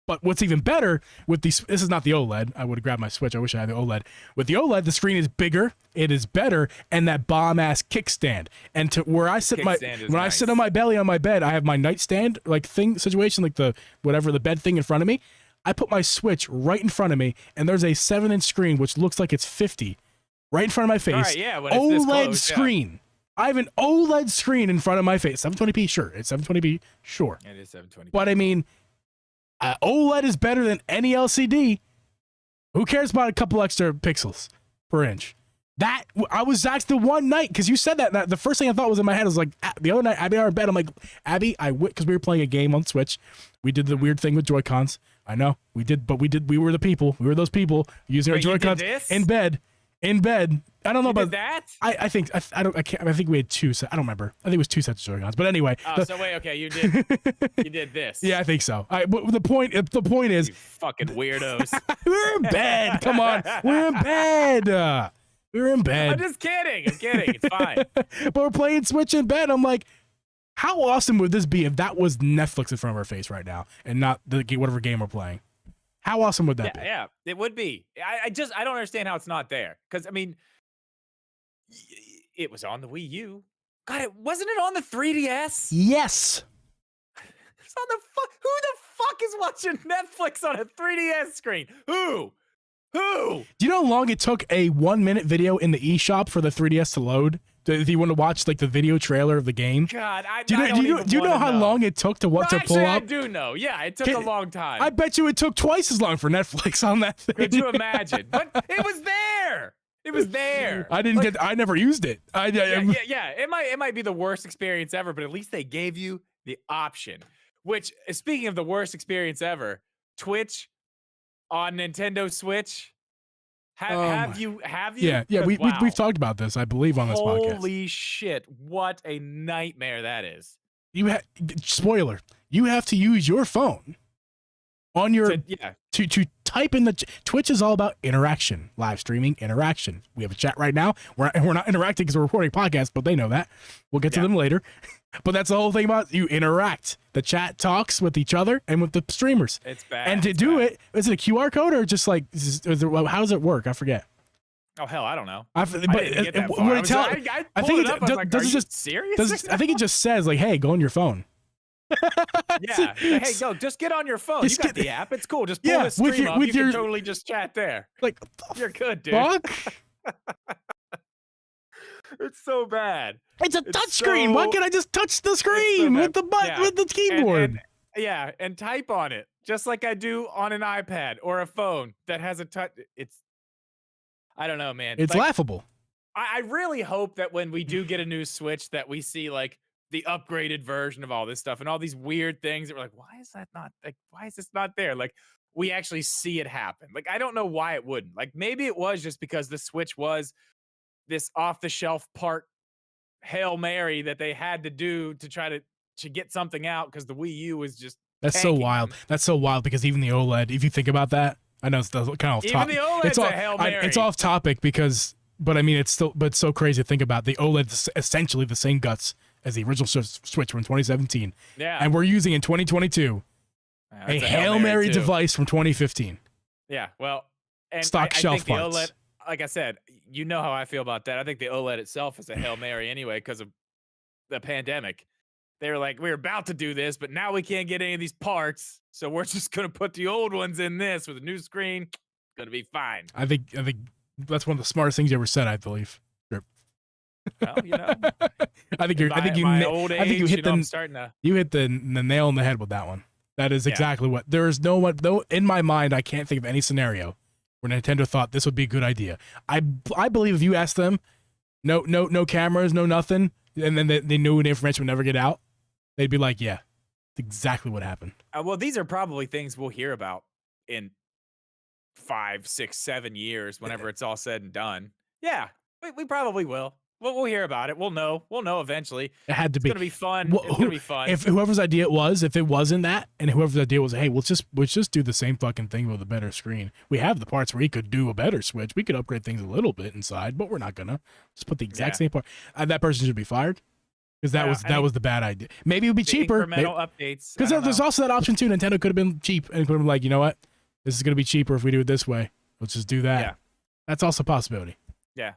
But what's even better with this is not the OLED. I would have grabbed my Switch. I wish I had the OLED. With the OLED, the screen is bigger, it is better, and that bomb-ass kickstand. And to where I sit I sit on my belly on my bed, I have my nightstand situation, like the bed thing in front of me. I put my Switch right in front of me, and there's a 7-inch screen which looks like it's 50. Right in front of my face. All right, yeah, when OLED it's this close, screen. Yeah. I have an OLED screen in front of my face. 720p, sure. It's 720p, sure. It is 720p. But I mean, OLED is better than any LCD. Who cares about a couple extra pixels per inch? That's the one night, because you said that the first thing I thought was in my head was like, the other night, Abby and I were in bed. I'm like, Abby, because we were playing a game on Switch. We did the weird thing with Joy-Cons. I know, we did, but we were the people. We were those people using our Joy-Cons in bed. I don't know about that. I think we had two. I don't remember. I think it was 2 sets of Joy-Cons. But anyway. You did this. Yeah, I think so. But the point is, you fucking weirdos. We're in bed. Come on, we're in bed. We're in bed. I'm just kidding. I'm kidding. It's fine. But we're playing Switch in bed. I'm like, how awesome would this be if that was Netflix in front of our face right now and not whatever game we're playing? How awesome would that be? Yeah, it would be. I don't understand how it's not there. Because, I mean, it was on the Wii U. God, wasn't it on the 3DS? Yes. It's on the who the fuck is watching Netflix on a 3DS screen? Who? Do you know how long it took a 1-minute video in the eShop for the 3DS to load? If you want to watch like the video trailer of the game, God, do you know how long it took to pull up? I do know. Yeah, it took a long time. I bet you it took twice as long for Netflix on that thing. Could you imagine? But it was there. It was there. I never used it. Yeah. It might be the worst experience ever, but at least they gave you the option. Which, speaking of the worst experience ever, Twitch on Nintendo Switch. Have you? Yeah. We've talked about this, I believe, on this podcast. Holy shit! What a nightmare that is. Spoiler. You have to use your phone on your to type in the Twitch is all about interaction, live streaming interaction. We have a chat right now. We're not interacting because we're recording podcasts, but they know that. We'll get to them later. But that's the whole thing about you interact. The chat talks with each other and with the streamers. It's bad. And to do it, is it a QR code or just like, how does it work? I forget. Oh hell, I don't know. I think it just says like, hey, go on your phone. Yeah. Hey, go. Just get on your phone. You got the app. It's cool. Just pull the stream up. You can totally just chat there. Like, you're good, dude. Fuck? It's so bad. It's a touch screen. Why can't I just touch the screen with the button with the keyboard? And type on it just like I do on an iPad or a phone that has a touch. I don't know, man. It's laughable. I really hope that when we do get a new Switch that we see like the upgraded version of all this stuff and all these weird things that we're like, why is this not there? Like, we actually see it happen. Like, I don't know why it wouldn't. Like, maybe it was just because the Switch was this off-the-shelf part Hail Mary that they had to do to try to get something out because the Wii U was just so wild. That's so wild because even the OLED, if you think about that, I know it's kind of off topic. Even the OLED's a Hail Mary. It's off topic because But I mean, it's still, but it's so crazy to think about. The OLED's essentially the same guts as the original Switch from 2017. Yeah. And we're using in 2022 a Hail Mary device from 2015. Yeah. Well, and stock I shelf think parts. the OLED, like I said, you know how I feel about that. I think the OLED itself is a Hail Mary anyway because of the pandemic. They were like, we're about to do this, but now we can't get any of these parts. So we're just going to put the old ones in this with a new screen. Going to be fine. I think that's one of the smartest things you ever said, I believe. Sure. Well, you know, I think you hit the nail on the head with that one. That is exactly what. There is no one, though, in my mind, I can't think of any scenario where Nintendo thought this would be a good idea. I believe if you asked them, no cameras, no nothing, and then they knew the information would never get out, they'd be like, yeah, that's exactly what happened. Well, these are probably things we'll hear about in 5, 6, 7 years whenever it's all said and done. Yeah, we probably will. We'll hear about it. We'll know eventually. It had to be. It's gonna be fun. It's gonna be fun. If whoever's idea it was, if it wasn't that, and whoever's idea was, hey, let's just do the same fucking thing with a better screen. We have the parts where we could do a better Switch. We could upgrade things a little bit inside, but we're not gonna just put the exact same part. That person should be fired because that was the bad idea. Maybe it would be cheaper. Incremental updates. Because there's also that option too. Nintendo could have been cheap and could have been like, you know what, this is gonna be cheaper if we do it this way. Let's just do that. Yeah. That's also a possibility. Yeah.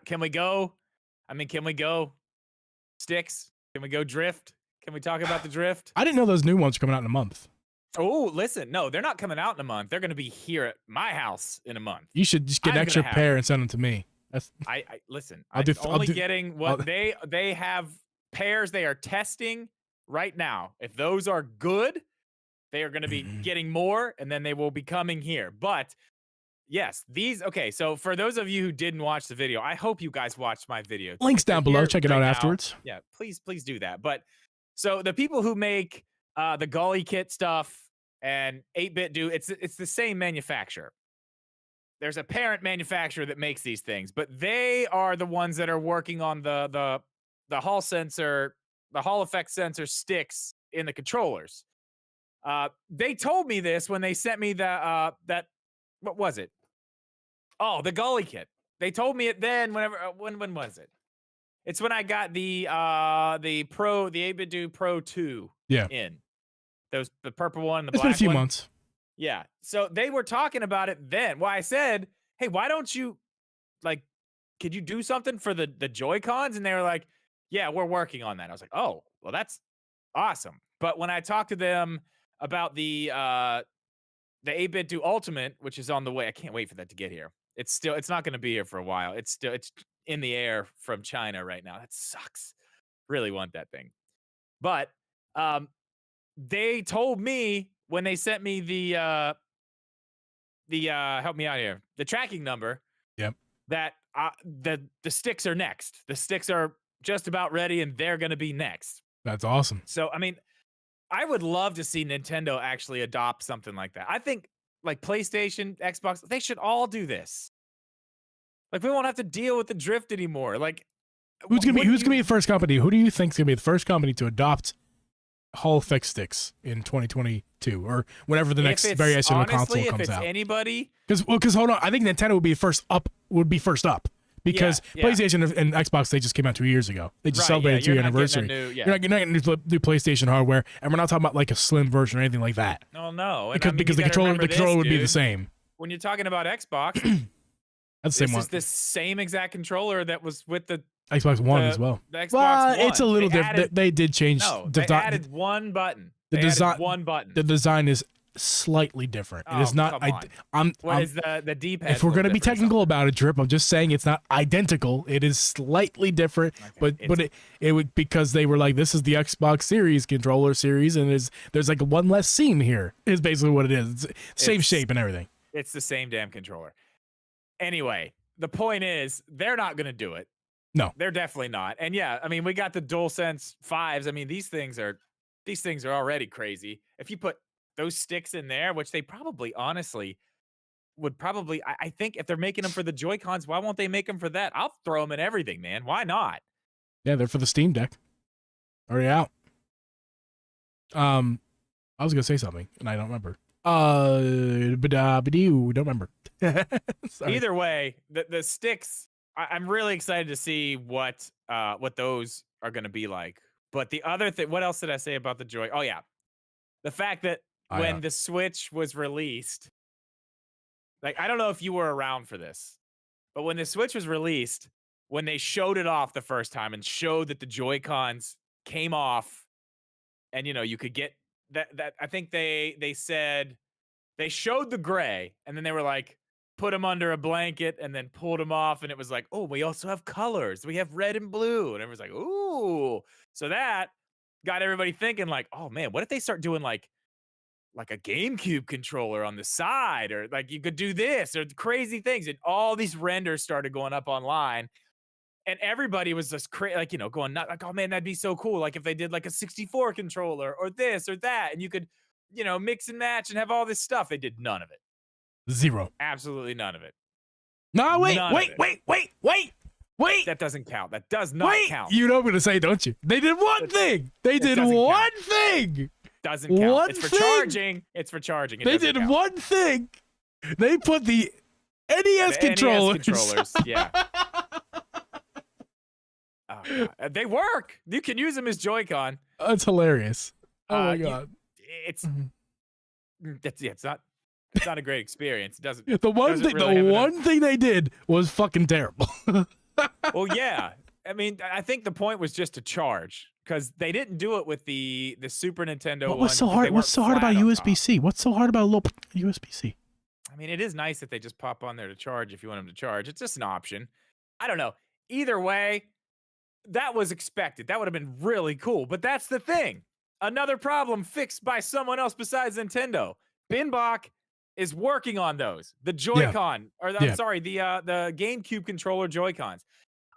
Can we go? I mean, can we go sticks? Can we go drift? Can we talk about the drift? I didn't know those new ones are coming out in a month. Oh, listen. No, they're not coming out in a month. They're going to be here at my house in a month. You should just get an extra pair and send them to me. That's. Listen. I'm only getting what they have pairs they are testing right now. If those are good, they are going to be getting more, and then they will be coming here. But yes, okay. So for those of you who didn't watch the video, I hope you guys watched my video. Links down below. Check it out afterwards. Yeah, please do that. But so the people who make the Golly Kit stuff and 8-Bit do it's the same manufacturer. There's a parent manufacturer that makes these things, but they are the ones that are working on the Hall sensor, the Hall effect sensor sticks in the controllers. They told me this when they sent me that what was it? Oh, the Golly Kit. They told me it then. When was it? It's when I got the 8-Bit Do Pro 2 in. The purple one, the black one. It's been a few months. Yeah. So they were talking about it then. Well, I said, hey, why don't you, could you do something for the Joy-Cons? And they were like, yeah, we're working on that. I was like, oh, well, that's awesome. But when I talked to them about the 8-Bit Do Ultimate, which is on the way, I can't wait for that to get here. It's not going to be here for a while. It's in the air from China right now. That sucks. Really want that thing. But they told me when they sent me the help me out here, the tracking number. Yep. That the sticks are next. The sticks are just about ready, and they're going to be next. That's awesome. So I mean, I would love to see Nintendo actually adopt something like that. I think like PlayStation, Xbox, they should all do this. Like we won't have to deal with the drift anymore. Like who's gonna be the first company? Who do you think is gonna be the first company to adopt Hall effect sticks in 2022 or whenever the next variation of the console comes out? Anybody? Because hold on, I think Nintendo would be first up. Because PlayStation and Xbox, they just came out 2 years ago. They just celebrated 2-year anniversary. You're not getting new PlayStation hardware, and we're not talking about like a slim version or anything like that. Oh no, because the controller would be the same. When you're talking about Xbox, that's the same one. This is the same exact controller that was with the Xbox One as well. The Xbox One. It's a little different. They did change. No, they added one button. One button. The design is slightly different. It is not. What is the D-pad? If we're gonna be technical about it, Drip, I'm just saying it's not identical. It is slightly different, okay. but it would, because they were like, this is the Xbox Series controller series, and there's like one less seam here. Is basically what it is. It's same shape and everything. It's the same damn controller. Anyway, the point is they're not gonna do it. No, they're definitely not. And yeah, I mean, we got the DualSense 5s. I mean, these things are already crazy. If you put those sticks in there, which they probably honestly would probably, I think if they're making them for the Joy-Cons, why won't they make them for that? I'll throw them in everything, man. Why not? Yeah, they're for the Steam Deck. Already out. I was gonna say something and I don't remember. Don't remember. Either way, the sticks I'm really excited to see what those are going to be like. But the other thing, what else did I say about the Joy? Oh yeah, the fact that when the Switch was released, like I don't know if you were around for this, but when the Switch was released, when they showed it off the first time and showed that the Joy-Cons came off, and you could get that I think they said they showed the gray, and then they were like, put them under a blanket and then pulled them off. And it was like, oh, we also have colors. We have red and blue. And everyone's like, ooh. So that got everybody thinking like, oh man, what if they start doing like a GameCube controller on the side, or like you could do this or crazy things. And all these renders started going up online. And everybody was just like, going nuts, like, oh man, that'd be so cool. Like if they did like a 64 controller or this or that, and you could, mix and match and have all this stuff. They did none of it. Zero. Absolutely none of it. No, wait. That doesn't count. That does not count. You know what I'm going to say, don't you? They did one thing. They did one thing. Doesn't count. It's for charging. It's for charging. They did one thing. They put the NES controllers. Yeah. Oh, they work. You can use them as Joy-Con. That's hilarious. Oh my god. It's not a great experience. It doesn't. The one thing they did was fucking terrible. Well, yeah. I mean, I think the point was just to charge, because they didn't do it with the Super Nintendo. What's so hard? What's so hard about USB-C? What's so hard about a little USB-C? I mean, it is nice that they just pop on there to charge if you want them to charge. It's just an option. I don't know. Either way, that was expected. That would have been really cool. But that's the thing. Another problem fixed by someone else besides Nintendo. Binbach is working on those. The Joy-Con, I'm sorry, the GameCube controller Joy-Cons.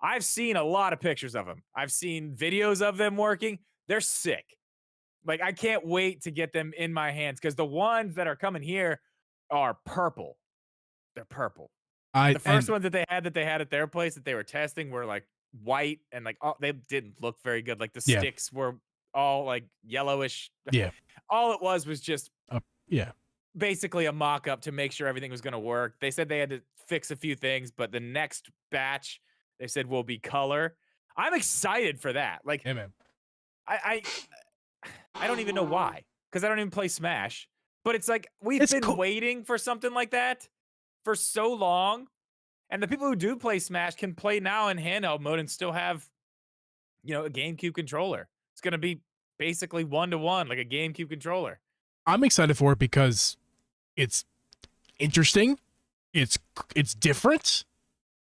I've seen a lot of pictures of them. I've seen videos of them working. They're sick. Like, I can't wait to get them in my hands, because the ones that are coming here are purple. They're purple. The first ones that they had at their place that they were testing were like white, and like they didn't look very good. Like the sticks were all like yellowish. Yeah. All it was just yeah. Basically a mock-up to make sure everything was going to work. They said they had to fix a few things, but the next batch they said will be color. I'm excited for that. Like, hey, man. I don't even know why, because I don't even play Smash. But it's like we've been waiting for something like that for so long, and the people who do play Smash can play now in handheld mode and still have, a GameCube controller. It's going to be basically 1-to-1, like a GameCube controller. I'm excited for it because it's interesting. It's different.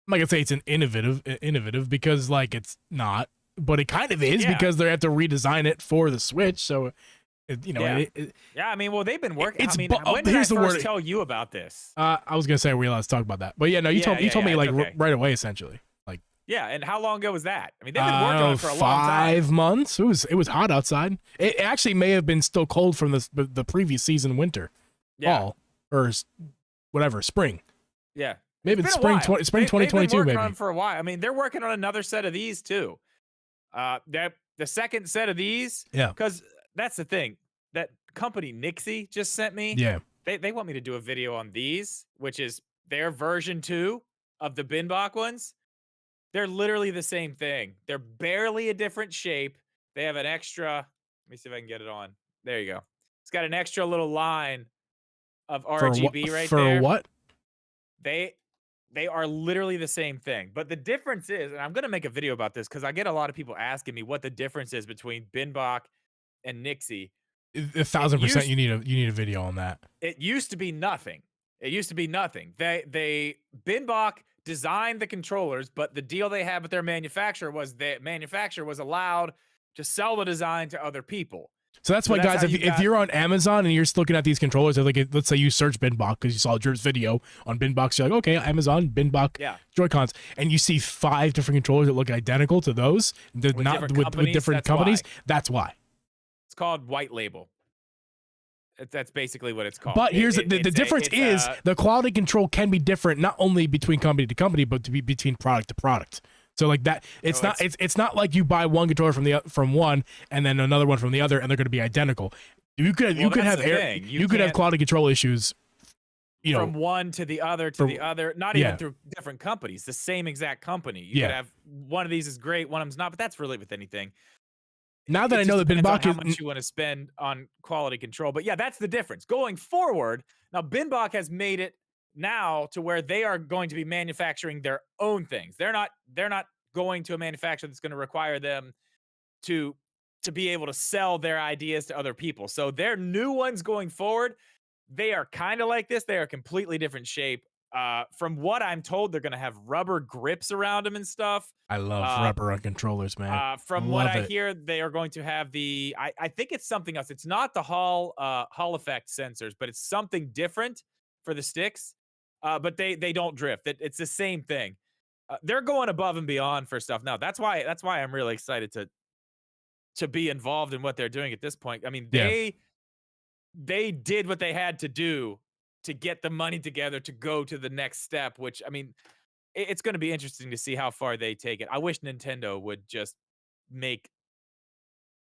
I'm not gonna say it's an innovative because like it's not, but it kind of is because they have to redesign it for the Switch. So, I mean, well, they've been working. I mean, when did I first tell you about this? I was gonna say we're allowed to talk about that, but yeah, no, you told me like right away, essentially. Like, yeah, and how long ago was that? I mean, they've been working on it for a long time. 5 months. It was hot outside. It actually may have been still cold from the previous season, winter, fall, or whatever, spring. Yeah. Maybe it's spring 2022. They've been working maybe on it for a while. I mean, they're working on another set of these too. The second set of these. Yeah. Because that's the thing. That company Nixie just sent me. Yeah. They want me to do a video on these, which is their version 2 of the Binbach ones. They're literally the same thing. They're barely a different shape. They have an extra. Let me see if I can get it on. There you go. It's got an extra little line of RGB right there. For what? They are literally the same thing. But the difference is, and I'm going to make a video about this because I get a lot of people asking me what the difference is between Binbach and Nixie. 1,000% you need a video on that. It used to be nothing. They Binbach designed the controllers, but the deal they had with their manufacturer was that manufacturer was allowed to sell the design to other people. So that's why, guys, if you're on Amazon and you're just looking at these controllers, like let's say you search Binbach because you saw Drew's video on Binbach, you're like, okay, Amazon, Binbach, Joy-Cons, and you see 5 different controllers that look identical to those, with different companies. That's why. It's called white label. That's basically what it's called. But here's the difference is the quality control can be different, not only between company to company, but to be between product to product. So like that, it's not like you buy one controller from one and then another one from the other, and they're going to be identical. You could have quality control issues you from know, one to the other to for, the other, not even yeah, through different companies, the same exact company. You could yeah. have one of these is great, one of them's not, but that's really with anything. Now that It I just know that depends on Binbach how is, much you want to spend on quality control. But yeah, that's the difference. Going forward, now Binbach has made it now to where they are going to be manufacturing their own things. They're not going to a manufacturer that's going to require them to to be able to sell their ideas to other people. So their new ones going forward, they are kind of like this. They are a completely different shape. From what I'm told, they're going to have rubber grips around them and stuff. I love Uh, rubber on controllers, man. from what Love I it. hear, they are going to have the. I think it's something else. It's not the Hall effect sensors, but it's something different for the sticks. But they don't drift. It's the same thing. They're going above and beyond for stuff now. That's why I'm really excited to be involved in what they're doing at this point. I mean, Yeah. they did what they had to do to get the money together to go to the next step. Which I mean, it's going to be interesting to see how far they take it. I wish Nintendo would just make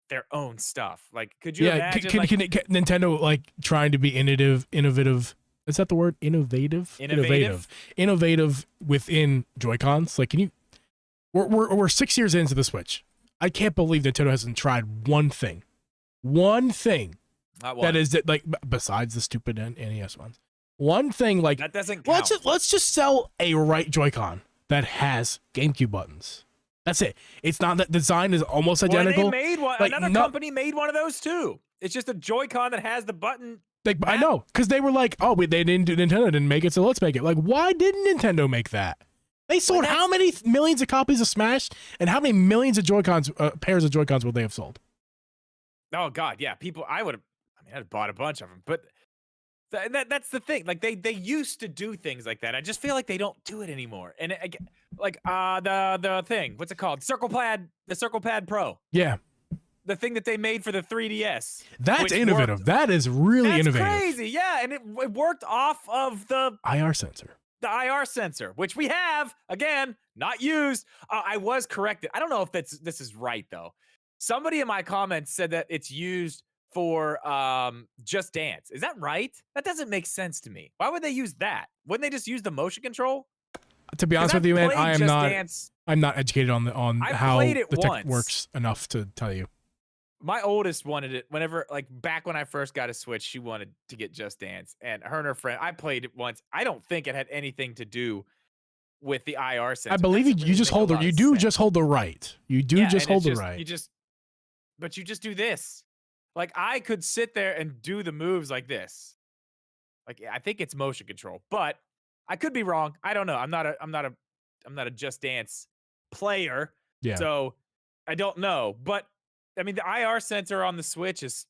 their own stuff. Like, could you Yeah. imagine like Can Nintendo like trying to be innovative? Is that the word? Innovative? innovative? Innovative within Joy-Cons. Like, can you? We're 6 years into the Switch. I can't believe Nintendo hasn't tried one thing Not that one. is that, like, besides the stupid NES ones. One thing, like, That doesn't count. let's just sell a right Joy-Con that has GameCube buttons. That's it. It's not that design is almost identical. Well, they made one. Like, Another company made one of those too. It's just a Joy-Con that has the button. Like, I know, because they were like, oh, they didn't do, Nintendo didn't make it, so let's make it. Like, why didn't Nintendo make that? They sold how many millions of copies of Smash, and how many millions of Joy-Cons, pairs of Joy-Cons would they have sold? Oh God, yeah. People, I'd have bought a bunch of them, but that's the thing. Like they used to do things like that. I just feel like they don't do it anymore. And like the thing, what's it called? The Circle Pad Pro. Yeah. The thing that they made for the 3DS. That's innovative. That is really innovative. That's crazy. Yeah, and it worked off of the IR sensor. The IR sensor, which we have, again, not used. I was corrected. I don't know if this is right though. Somebody in my comments said that it's used for Just Dance. Is that right? That doesn't make sense to me. Why would they use that? Wouldn't they just use the motion control? To be honest with you, man, I am not. Dance. I'm not educated on how the tech works enough to tell you. My oldest wanted it whenever, like back when I first got a Switch, she wanted to get Just Dance. And her friend, I played it once. I don't think it had anything to do with the IR sensor. I believe you just hold the, you do just hold the right. You do just hold the right. But you just do this. Like I could sit there and do the moves like this. Like I think it's motion control, but I could be wrong. I don't know. I'm not a Just Dance player. Yeah. So I don't know. But I mean, the IR sensor on the Switch is,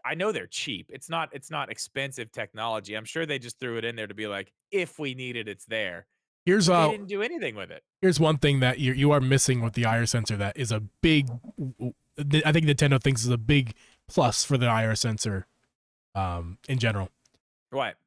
I know they're cheap. It's not expensive technology. I'm sure they just threw it in there to be like, if we need it, it's there. They didn't do anything with it. Here's one thing that you are missing with the IR sensor that is a big, I think Nintendo thinks is a big plus for the IR sensor in general. What?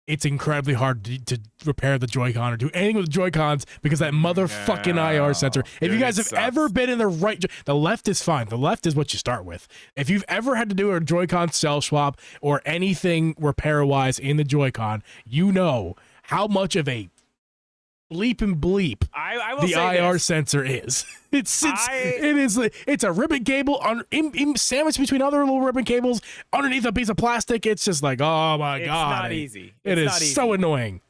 It's incredibly hard to repair the Joy-Con or do anything with the Joy-Cons because that motherfucking IR sensor. If you guys have ever been in the right, the left is fine. The left is what you start with. If you've ever had to do a Joy-Con cell swap or anything repair-wise in the Joy-Con, you know how much of a bleep and bleep I will the say IR this. sensor is. It's a ribbon cable sandwiched between other little ribbon cables underneath a piece of plastic. It's just like, oh my god, it's not easy. It is so annoying.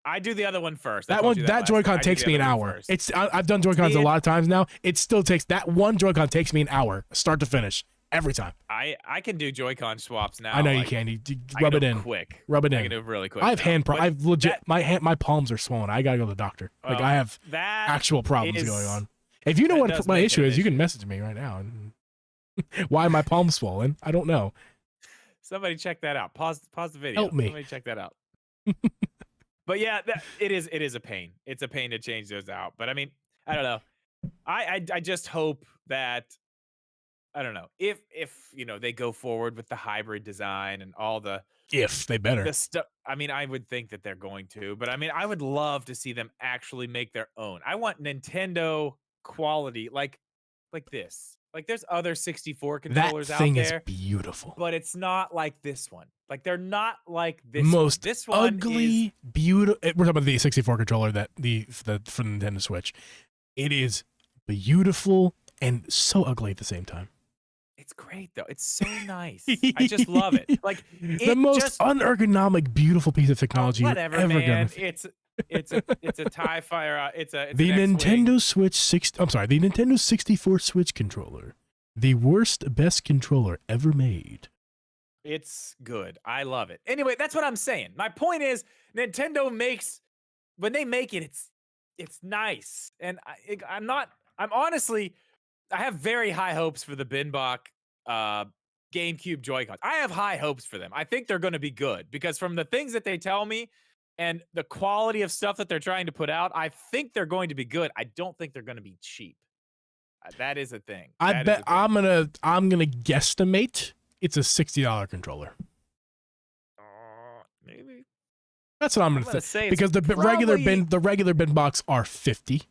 I do the other one first. That Joy-Con takes me an hour. I've done Joy-Cons a lot of times now. It still takes that one Joy-Con takes me an hour, start to finish. Every time. I can do Joy-Con swaps now. I know you can. You rub it in. Quick. Rub it in. I can do it really quick. I have I've legit my palms are swollen. I gotta go to the doctor. Like I have actual problems going on. If you know what my issue is, you can message me right now. Why are my palms swollen? I don't know. Somebody check that out. Pause the video. Help me. Somebody check that out. But yeah, it is a pain. It's a pain to change those out. But I mean, I don't know. I just hope that, I don't know, if they go forward with the hybrid design and all the, if they better, the stuff. I mean, I would think that they're going to, but I mean, I would love to see them actually make their own. I want Nintendo quality, like like this. Like there's other 64 That controllers out thing is there, beautiful. but it's not like this one. Like they're not like this Most one. This one ugly, beautiful. We're talking about the 64 controller that the for the Nintendo Switch. It is beautiful and so ugly at the same time. It's great though. It's so nice. I just love it. Like the most unergonomic, beautiful piece of technology whatever, you're ever man. gonna. It's a TIE Fighter. It's the Nintendo Switch 6. I'm sorry, the Nintendo 64 Switch controller, the worst, best controller ever made. It's good. I love it. Anyway, that's what I'm saying. My point is, Nintendo makes when they make it, it's nice, and I'm honestly, I have very high hopes for the Binbach GameCube Joy-Cons. I have high hopes for them. I think they're going to be good because from the things that they tell me and the quality of stuff that they're trying to put out, I think they're going to be good. I don't think they're going to be cheap. That is a thing. I bet I'm gonna guesstimate it's a $60 controller. Maybe. That's what I'm gonna say because the regular Binbox are 50.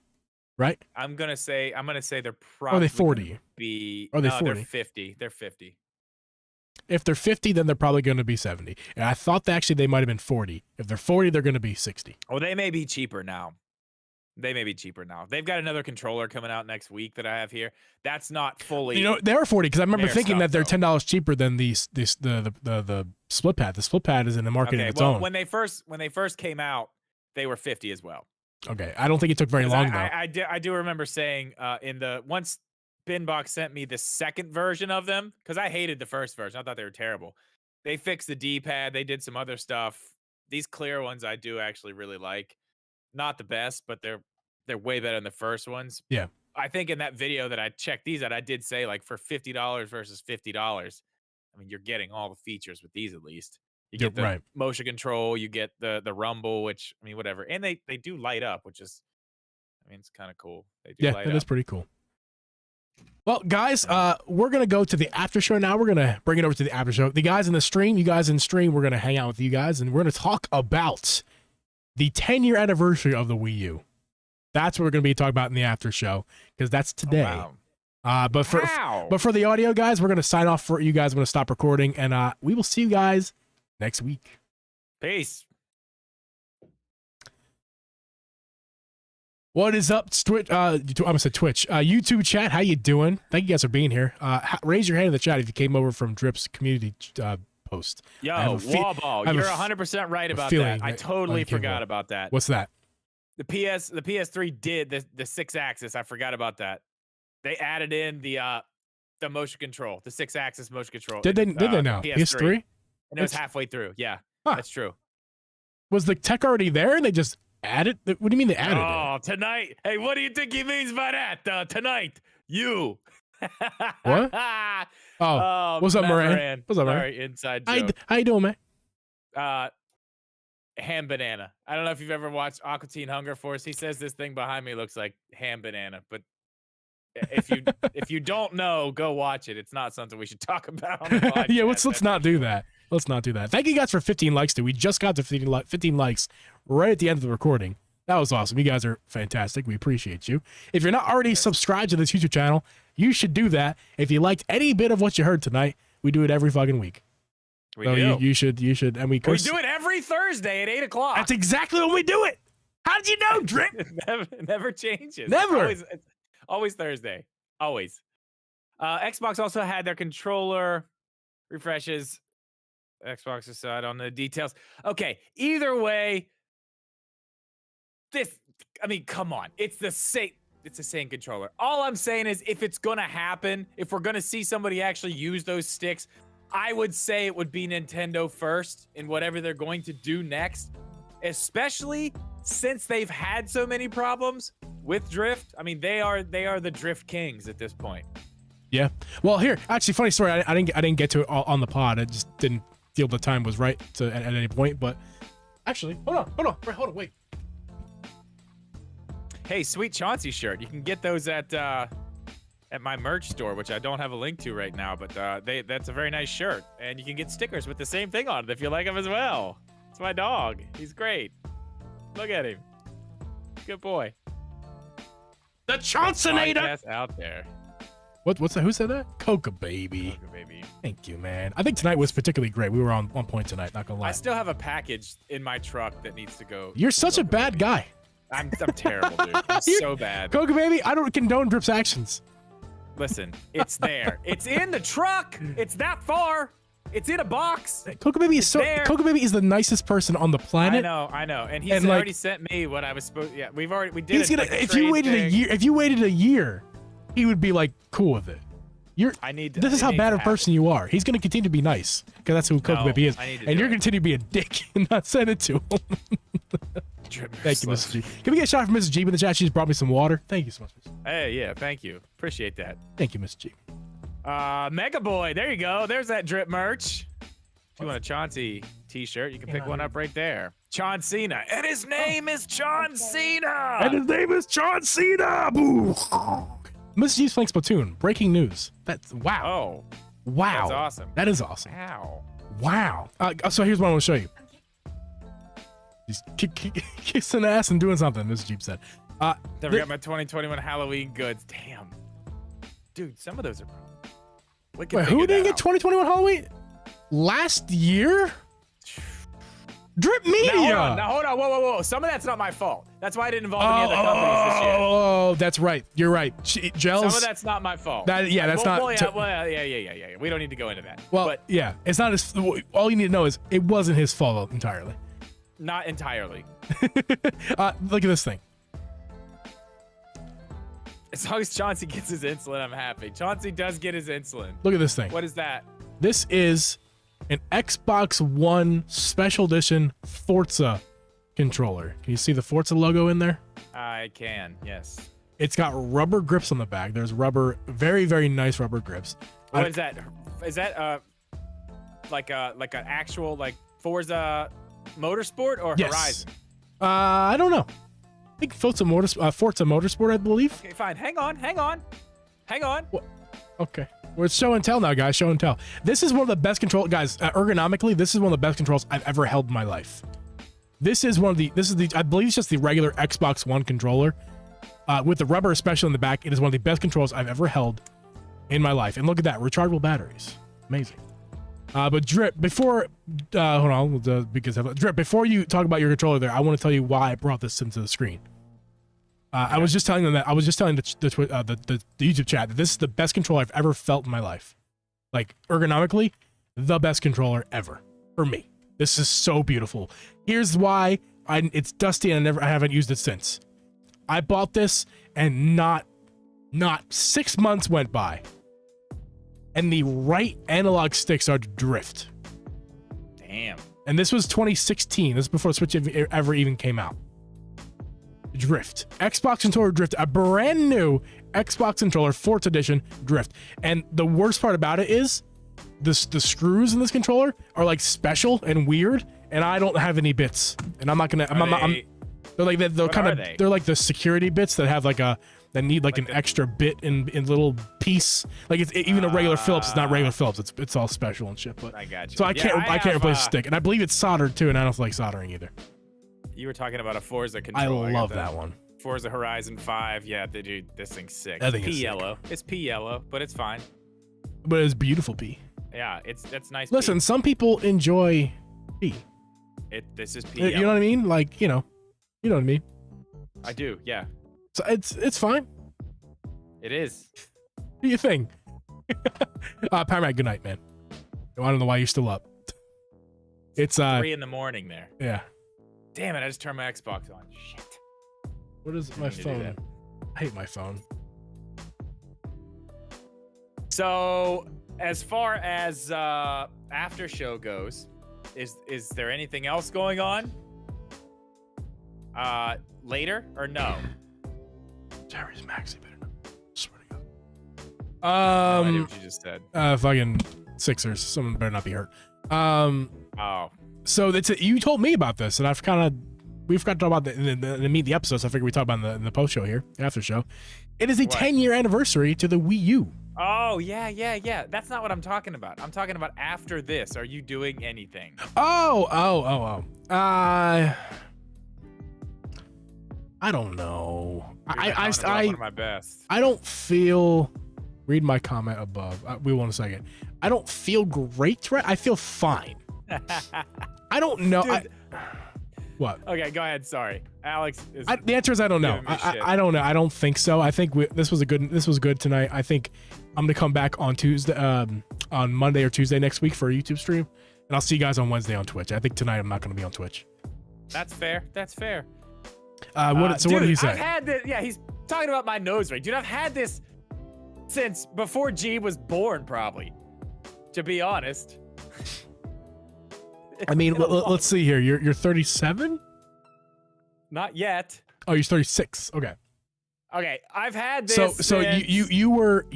Right? I'm gonna say they're probably. Are they 40? Are they 40? They're 50. They're 50. If they're 50, then they're probably going to be 70. And I thought they might have been 40. If they're 40, they're going to be 60. Oh, they may be cheaper now. They've got another controller coming out next week that I have here. That's not fully. You know, they were 40 because I remember thinking that they're $10 cheaper than the split pad. The split pad is in the market of its own. When they first came out, they were 50 as well. Okay, I don't think it took very long though. I do remember saying once Binbox sent me the second version of them because I hated the first version. I thought they were terrible. They fixed the D-pad. They did some other stuff. These clear ones I do actually really like. Not the best, but they're way better than the first ones. Yeah. I think in that video that I checked these out, I did say like for $50 versus $50. I mean, you're getting all the features with these at least. You get the motion control, you get the rumble, which I mean, whatever. And they do light up, which is, I mean, it's kind of cool. They do light up. That is pretty cool. Well, guys, we're gonna go to the after show now. We're gonna bring it over to the after show. The guys in the stream, we're gonna hang out with you guys, and we're gonna talk about the 10-year anniversary of the Wii U. That's what we're gonna be talking about in the after show because that's today. Oh, wow. But for the audio guys, we're gonna sign off for you guys. I'm gonna stop recording, and we will see you guys next week. Peace. What is up, Twitch? I'm gonna say Twitch. YouTube chat, how you doing? Thank you guys for being here. Raise your hand in the chat if you came over from Drip's community post. Yo, Wallball, you're 100% right about that. I totally forgot about that. What's that? The PS3 did the 6-axis. I forgot about that. They added in the motion control, the 6-axis motion control. Did they now? PS3? And it was halfway through. Yeah, that's true. Was the tech already there and they just added? What do you mean they added it? Oh, tonight. Hey, what do you think he means by that? Tonight, you. What? Oh, what's up, Moran? What's up, Moran? Sorry, inside joke. How you doing, man? Ham banana. I don't know if you've ever watched Aqua Teen Hunger Force. He says this thing behind me looks like ham banana, but if you don't know, go watch it. It's not something we should talk about on the podcast. Yeah, let's not do that. Let's not do that. Thank you guys for 15 likes, too. We just got to 15 likes right at the end of the recording. That was awesome. You guys are fantastic. We appreciate you. If you're not already subscribed to this YouTube channel, you should do that. If you liked any bit of what you heard tonight, we do it every fucking week. We do. You should. And we do it every Thursday at 8 o'clock. That's exactly when we do it. How did you know, Drip? never changes. Never. It's always Thursday. Always. Xbox also had their controller refreshes. Xbox aside on the details. Okay. Either way, come on. It's the same controller. All I'm saying is if it's going to happen, if we're going to see somebody actually use those sticks, I would say it would be Nintendo first in whatever they're going to do next, especially since they've had so many problems with drift. I mean, they are the drift kings at this point. Yeah. Well, here, actually, funny story. I didn't get to it all on the pod. I just didn't feel the time was right at any point. But actually, hold on, wait. Hey, sweet Chauncey shirt. You can get those at my merch store, which I don't have a link to right now, but that's a very nice shirt. And you can get stickers with the same thing on it if you like them as well. It's my dog. He's great. Look at him. Good boy. The Chauncenator out there. What's that? Who said that? Coca Baby. Coca Baby. Thank you, man. I think tonight was particularly great. We were on point tonight. Not gonna lie. I still have a package in my truck that needs to go. You're such a bad guy. I'm terrible, dude. I'm so bad. Coca Baby, I don't condone Drip's actions. Listen, it's there. It's in the truck. It's that far. It's in a box. Coca Baby is Coca Baby is the nicest person on the planet. I know. And he's already sent me what I was supposed. Yeah, we did. He's gonna. If you waited a year, he would be like cool with it. This is how bad of a person you are. He's gonna continue to be nice because that's who Coca Baby is, and you're gonna continue to be a dick and not send it to him. Thank you, Mrs. G. Can we get a shot from Mrs. G in the chat? She just brought me some water. Thank you so much. Hey, yeah, thank you. Appreciate that. Thank you, Mrs. G. Mega Boy, there you go. There's that drip merch. If you want a Chauncey t-shirt, you can pick one up right there. John Cena. And his name is John Cena. And his name is John Cena. Boo. Mrs. G's playing Splatoon. Breaking news. That's wow. Oh. Wow. That's awesome. That is awesome. Wow. Wow. So here's what I want to show you. He's kissing ass and doing something, Mrs. Jeep said. Never got my 2021 Halloween goods. Damn. Dude, some of those are... Wait, who didn't get 2021 Halloween? Last year? Drip Media! Now hold on. Whoa. Some of that's not my fault. That's why I didn't involve any other companies this year. Oh, that's right. You're right. Gels. Some of that's not my fault. Yeah, We don't need to go into that. Well, yeah, it's not his... All you need to know is it wasn't his fault entirely. Not entirely. Look at this thing. As long as Chauncey gets his insulin, I'm happy. Chauncey does get his insulin. Look at this thing. What is that? This is an Xbox One Special Edition Forza controller. Can you see the Forza logo in there? I can, yes. It's got rubber grips on the back. There's rubber, very, very nice rubber grips. What is that? Is that like an actual like Forza Motorsport or yes. Horizon? I don't know. I think Forza Motorsport, I believe. Okay, fine. Hang on. What? Okay. Well, it's show and tell now, guys. Show and tell. This is one of the best control, guys. Ergonomically, this is one of the best controls I've ever held in my life. This is I believe it's just the regular Xbox One controller, with the rubber especially in the back. It is one of the best controls I've ever held in my life. And look at that, rechargeable batteries. Amazing. But Drip, before hold on, Drip, before you talk about your controller there, I want to tell you why I brought this into the screen. I was just telling them that I was just telling the YouTube chat that this is the best controller I've ever felt in my life. Like ergonomically, the best controller ever for me. This is so beautiful. Here's why it's dusty and I haven't used it since. I bought this and not 6 months went by. And the right analog stick started to drift. Damn. And this was 2016. This is before the Switch ever even came out. Drift. Xbox controller drift. A brand new Xbox controller, 4th edition, drift. And the worst part about it is the screws in this controller are like special and weird, and I don't have any bits. And I'm not gonna. They're like they're like the security bits that have like that need like an extra bit in little piece. Like even a regular Phillips is not regular Phillips. It's all special and shit. But I got you. So I can't replace the stick, and I believe it's soldered too, and I don't like soldering either. You were talking about a Forza controller. I love that one. Forza Horizon 5. Yeah, dude, this thing's sick. I think it's yellow. It's pea yellow, but it's fine. But it's beautiful pea. Yeah, that's nice. Listen, some people enjoy pea. This is pea. You know what I mean? Like you know what I mean. I do. Yeah. So it's fine. It is. Do you think? Paramount, good night, man. I don't know why you're still up. It's 3 in the morning there. Yeah. Damn it! I just turned my Xbox on. Shit. What is my phone? I hate my phone. So, as far as after show goes, is there anything else going on? Later or no? Jerry's Maxi better not. Swear to God. No idea what you just said. Fucking Sixers. Someone better not be hurt. Oh. So you told me about this, and we forgot to talk about the episode. So I figured we talk about in the post show here, after show. It is a 10-year anniversary to the Wii U. Oh yeah. That's not what I'm talking about. I'm talking about after this. Are you doing anything? Oh. I don't know. One of my best. I don't feel Read my comment above. We will in a second. I don't feel great, right? I feel fine. I don't know. What? Okay, go ahead. Sorry, Alex. The answer is I don't know. I don't know. I don't think so. I think this was good tonight. I think I'm gonna come back on Tuesday, on Monday or Tuesday next week for a YouTube stream, and I'll see you guys on Wednesday on Twitch. I think tonight I'm not gonna be on Twitch. That's fair. That's fair. What did he say? I've had this. Yeah, he's talking about my nose ring, dude. I've had this since before Geeb was born, probably. To be honest. I mean, let's see here. You're 37? Not yet. Oh, you're 36. Okay. Okay, I've had this. So since... you were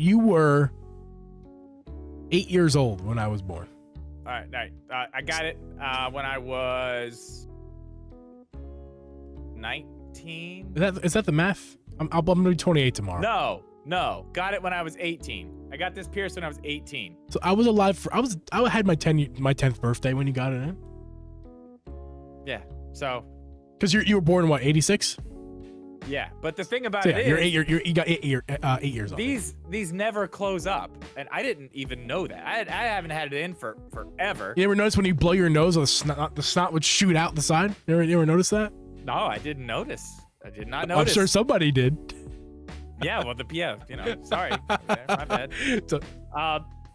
8 years old when I was born. All right. I got it when I was 19. Is that the math? I'm gonna be 28 tomorrow. No. Got it when I was 18. I got this pierced when I was 18. So I was alive I had my 10th birthday when you got it in. Yeah. So. Because you were born in what, 86? Yeah, but the thing about it is, you got 8 years old. These never close up, and I didn't even know that. I haven't had it in for forever. You ever notice when you blow your nose, the snot would shoot out the side? You ever notice that? No, I didn't notice. I did not notice. I'm sure somebody did. Yeah, well, sorry, my bad.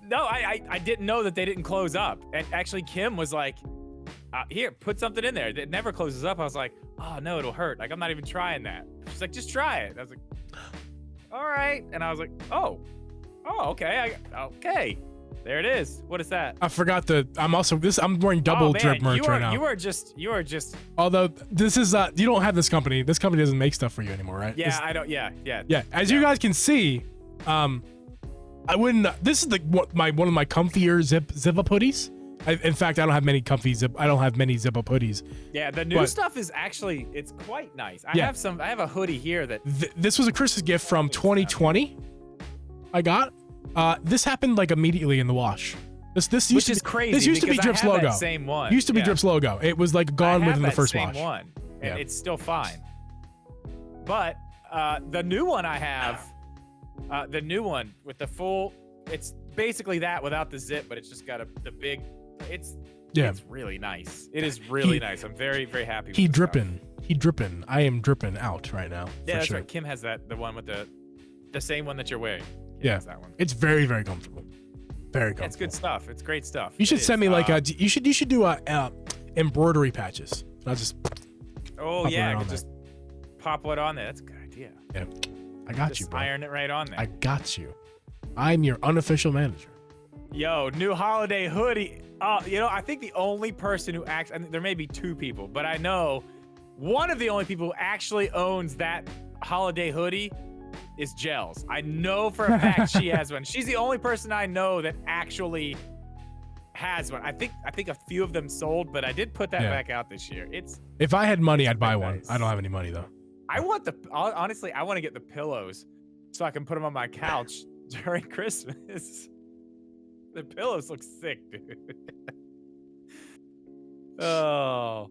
No, I didn't know that they didn't close up, and actually Kim was like, here, put something in there. It never closes up. I was like, oh no, it'll hurt. Like, I'm not even trying that. She's like, just try it. I was like, all right. And I was like, oh, okay. Okay. There it is. What is that? I forgot I'm wearing double drip merch right now. You are just. Although this is, you don't have this company. This company doesn't make stuff for you anymore, right? Yeah, I don't. Yeah. As you guys can see, I wouldn't, this is one of my comfier zip-up hoodies. In fact, I don't have many zip-up hoodies. Yeah, the new stuff is actually, it's quite nice. I have a hoodie here that. This was a Christmas gift from 2020. I got. This happened like immediately in the wash. This used is crazy. This used to be Drip's logo. That same one. Used to be Drip's logo. It was like gone within the first wash. One, and it's still fine. But the new one I have, the new one with the full, it's basically that without the zip, but it's just got the big. It's really nice. It is really nice. I'm very, very happy with it. He dripping. I am dripping out right now. Yeah, that's right. Kim has the one with the same one that you're wearing. Kim has that one. It's very, very comfortable. Very comfortable. It's good stuff. It's great stuff. You should send me you should do embroidery patches. I'll just. Oh yeah, I could just pop one on there. That's a good idea. Yeah, I got you, bro. Iron it right on there. I got you. I'm your unofficial manager. Yo, new holiday hoodie. I think the only person who there may be two people, but I know one of the only people who actually owns that holiday hoodie is Gels. I know for a fact she has one. She's the only person I know that actually has one. I think a few of them sold, but I did put that back out this year. If I had money, I'd buy one. I don't have any money though. Honestly, I want to get the pillows so I can put them on my couch during Christmas. The pillows look sick, dude. Oh.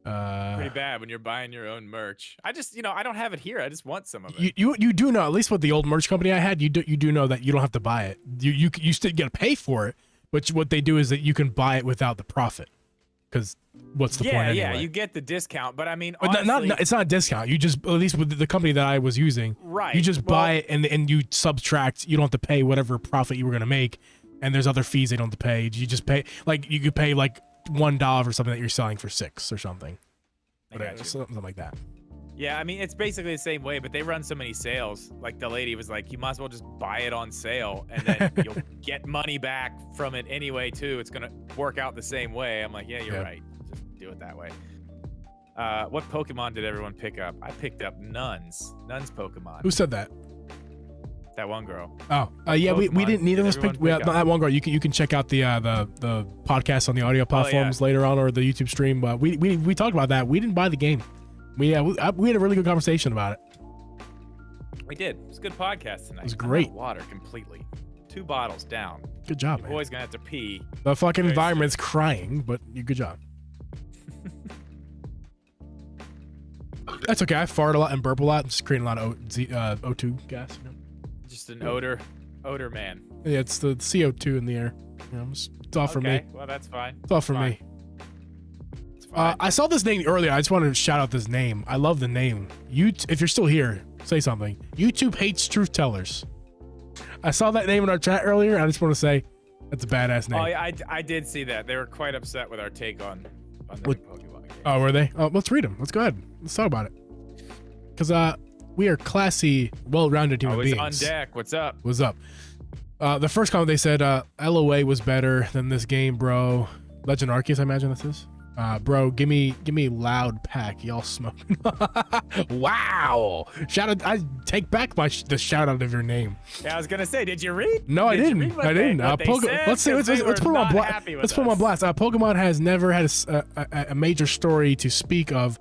Pretty bad when you're buying your own merch. I just, I don't have it here. I just want some of it. You do know, at least with the old merch company I had, you do know that you don't have to buy it. You still get to pay for it, but what they do is that you can buy it without the profit. Because what's the point anyway? Yeah, you get the discount, but I mean, honestly, it's not a discount. You just, at least with the company that I was using, right? You just buy it and you subtract. You don't have to pay whatever profit you were gonna make, and there's other fees they don't have to pay. You just pay you could pay like $1 for something that you're selling for $6 or something, something like that. Yeah, I mean, it's basically the same way, but they run so many sales. Like the lady was like, you might as well just buy it on sale, and then you'll get money back from it anyway, too. It's going to work out the same way. I'm like, yeah, you're right. Just do it that way. What Pokemon did everyone pick up? I picked up Nuns Pokemon. Who said that? That one girl. Oh, yeah, we didn't. Neither of us picked. That one girl. You can check out the podcast on the audio platforms later on, or the YouTube stream. We talked about that. We didn't buy the game. We had a really good conversation about it. We did. It was a good podcast tonight. It was great. Water completely. 2 bottles down. Good job, man. Boy's gonna have to pee. The fucking environment's crying, but good job. That's okay. I fart a lot and burp a lot. I'm just creating a lot of O2 gas. Just an odor man. Yeah, it's the CO2 in the air. You know, it's all for me. Well, that's fine. It's all for me. It's fine. I saw this name earlier. I just wanted to shout out this name. I love the name. If you're still here, say something. YouTube hates truth tellers. I saw that name in our chat earlier. I just want to say that's a badass name. Oh, yeah, I did see that. They were quite upset with our take on the Pokemon game. Oh, were they? Oh, let's read them. Let's go ahead. Let's talk about it. Because we are classy, well-rounded human beings. On deck. What's up? What's up? The first comment they said, LOA was better than this game, bro. Legend Arceus, I imagine this is. Bro, give me loud pack. Y'all smoking. Wow. Shout out. I take back the shout out of your name. Yeah, I was gonna say, did you read? No, I didn't. Let's put them on blast. Let's put them on blast. Pokemon has never had a major story to speak of.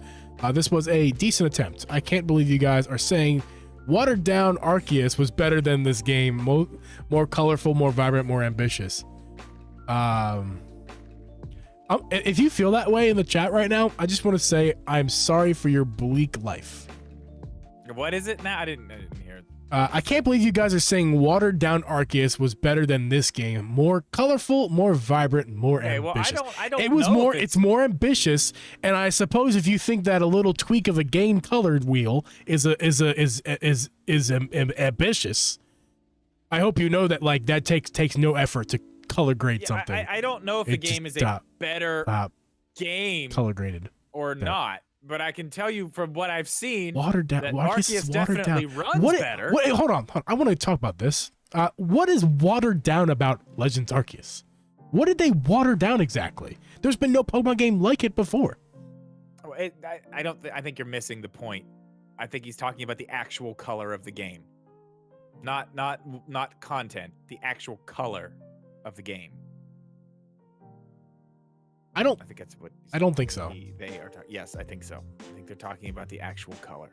This was a decent attempt. I can't believe you guys are saying watered down Arceus was better than this game. More colorful, more vibrant, more ambitious. If you feel that way in the chat right now, I just want to say I'm sorry for your bleak life. What is it now? I didn't hear it. I can't believe you guys are saying watered down Arceus was better than this game. More colorful, more vibrant, more ambitious. Well, I don't it was know more. It's more ambitious, and I suppose if you think that a little tweak of a game colored wheel is ambitious, I hope you know that that takes no effort to color grade something. I don't know if the game is a better game color graded or not, but I can tell you from what I've seen, watered down. that Arceus definitely runs better. Hold on. I want to talk about this. What is watered down about Legends Arceus? What did they water down exactly? There's been no Pokemon game like it before. I think you're missing the point. I think he's talking about the actual color of the game, not content. The actual color of the game. I think that's what. I don't think so. They are. Yes, I think so. I think they're talking about the actual color.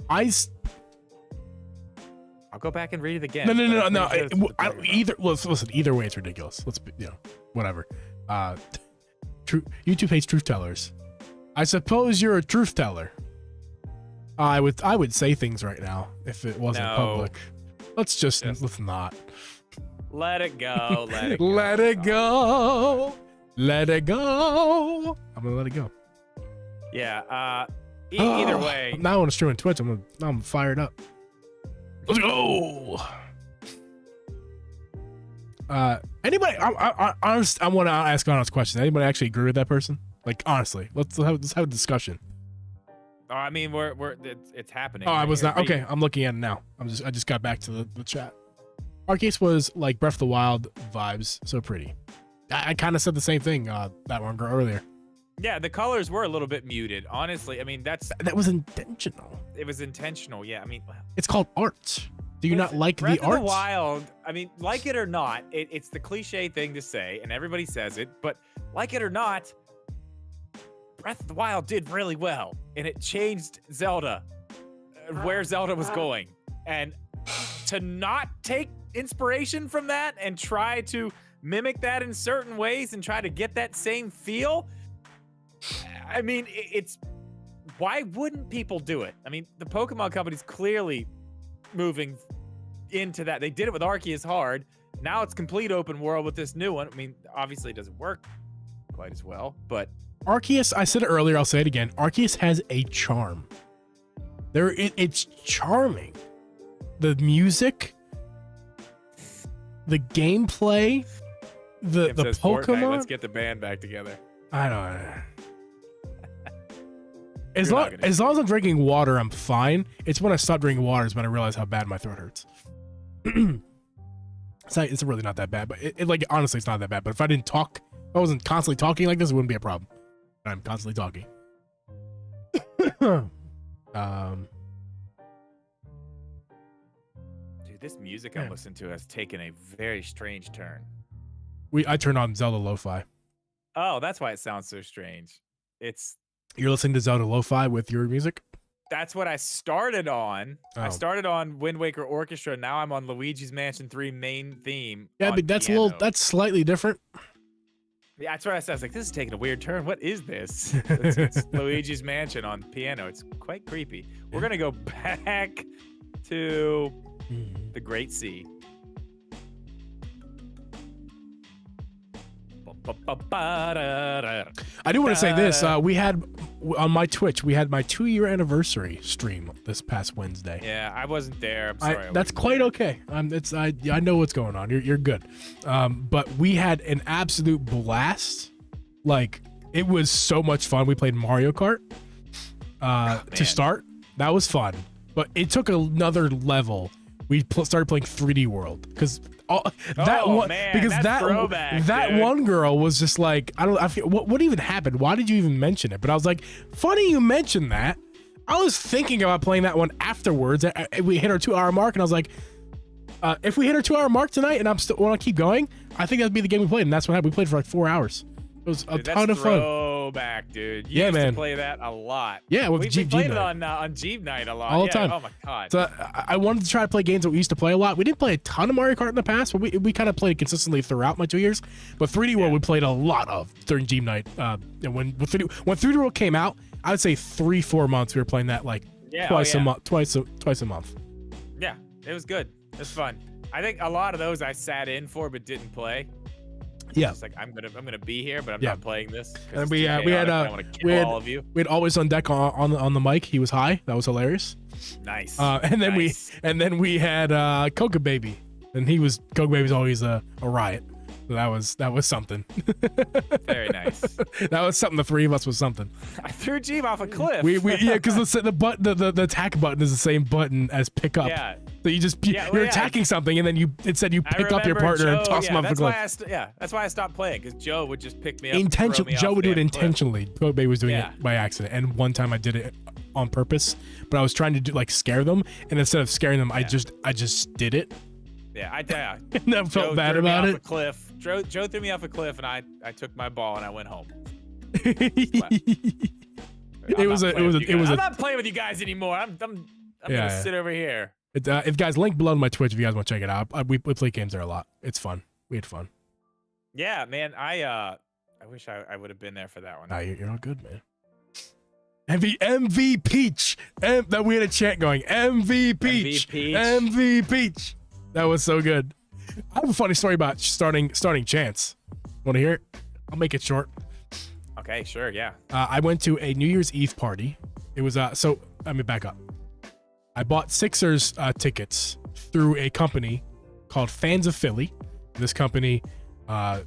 I'll go back and read it again. No. Listen. Either way, it's ridiculous. Let's be, whatever. YouTube hates truth tellers. I suppose you're a truth teller. I would say things right now if it wasn't public. Let's not. Let it go. Let it go. Let it go. Let it go. I'm gonna let it go. Yeah. Either way. Now I want to stream on Twitch. I'm fired up. Let's go. Anybody? I want to ask honest questions. Anybody actually agree with that person? Like honestly, let's have a discussion. Oh, I mean, it's happening. Oh, I was not okay. I'm looking at it now. I just got back to the chat. Arceus was like Breath of the Wild vibes, so pretty. I kind of said the same thing that one girl earlier. Yeah, the colors were a little bit muted. Honestly, I mean that was intentional. It was intentional. Yeah, I mean, it's called art. Do you not like Breath the art? Breath of the Wild. I mean, like it or not, it's the cliche thing to say, and everybody says it. But like it or not, Breath of the Wild did really well, and it changed Zelda, where Zelda was going, and to not take inspiration from that and try to mimic that in certain ways and try to get that same feel. I mean, it's why wouldn't people do it? I mean, the Pokemon company's clearly moving into that. They did it with Arceus hard. Now it's complete open world with this new one. I mean, obviously it doesn't work quite as well, but Arceus, I said it earlier, I'll say it again. Arceus has a charm. It's charming. The music, the gameplay, the Pokemon. Fortnite, let's get the band back together. I don't know. As long as I'm drinking water, I'm fine. It's when I stop drinking water is when I realize how bad my throat hurts. It's really not that bad, but honestly, it's not that bad. But if I didn't talk, if I wasn't constantly talking like this, it wouldn't be a problem. But I'm constantly talking. Dude, this music I'm listening to has taken a very strange turn. I turned on Zelda Lo-Fi. Oh, that's why it sounds so strange. You're listening to Zelda Lo-Fi with your music? That's what I started on. Oh. I started on Wind Waker Orchestra. Now I'm on Luigi's Mansion 3 main theme. Yeah, but that's piano. that's slightly different. Yeah, that's what I said. I was like, this is taking a weird turn. What is this? It's Luigi's Mansion on piano. It's quite creepy. We're going to go back to The Great Sea. I do want to say this. We had on my Twitch, we had my 2-year anniversary stream this past Wednesday. Yeah, I wasn't there. I'm sorry. That's quite okay. I know what's going on. You're good. But we had an absolute blast. Like, it was so much fun. We played Mario Kart to start. That was fun. But it took another level. We started playing 3D World because that one girl was just like, I feel, what even happened? Why did you even mention it? But I was like, funny you mentioned that. I was thinking about playing that one afterwards. We hit our 2-hour mark, and I was like, if we hit our 2-hour mark tonight, and I'm still want to keep going, I think that'd be the game we played, and that's what happened. We played for like 4 hours. It was a ton of fun. Throwback, dude. You used to play that a lot. Yeah, we played it on Geeb Night a lot. All the time. Oh my god. So I wanted to try to play games that we used to play a lot. We didn't play a ton of Mario Kart in the past, but we kind of played consistently throughout my 2 years. But 3D World we played a lot of during Geeb Night. And when 3D World came out, I would say 3-4 months we were playing that like twice a month. Yeah, it was good. It was fun. I think a lot of those I sat in for but didn't play. Yeah, it's like I'm gonna be here, but I'm not playing this. And we had Always on Deck on the mic. He was high. That was hilarious. Nice. And then we had Coca Baby, and Coca Baby's always a riot. So that was something. Very nice. That was something. The three of us was something. I threw Geeb off a cliff. Because the attack button is the same button as pick up. Yeah. So you're attacking something, and then it said you pick up your partner and toss him off the cliff. That's why I stopped playing, because Joe would just pick me up. Joe would do it intentionally. Coca Baby was doing it by accident, and one time I did it on purpose, but I was trying to scare them, and instead of scaring them, I just did it. Yeah, I never felt bad about it. Joe threw me off a cliff, and I took my ball and I went home. I'm not playing with you guys anymore. I'm gonna sit over here. If guys, link below to my Twitch if you guys want to check it out. We play games there a lot. It's fun. We had fun. Yeah, man. I wish I would have been there for that one. Nah, you're not good, man. MV Peach. That we had a chant going. MV Peach. MV Peach. That was so good. I have a funny story about starting chants. Want to hear it? I'll make it short. Okay, sure, yeah. I went to a New Year's Eve party. It was so let me back up. I bought Sixers tickets through a company called Fans of Philly. This company, they're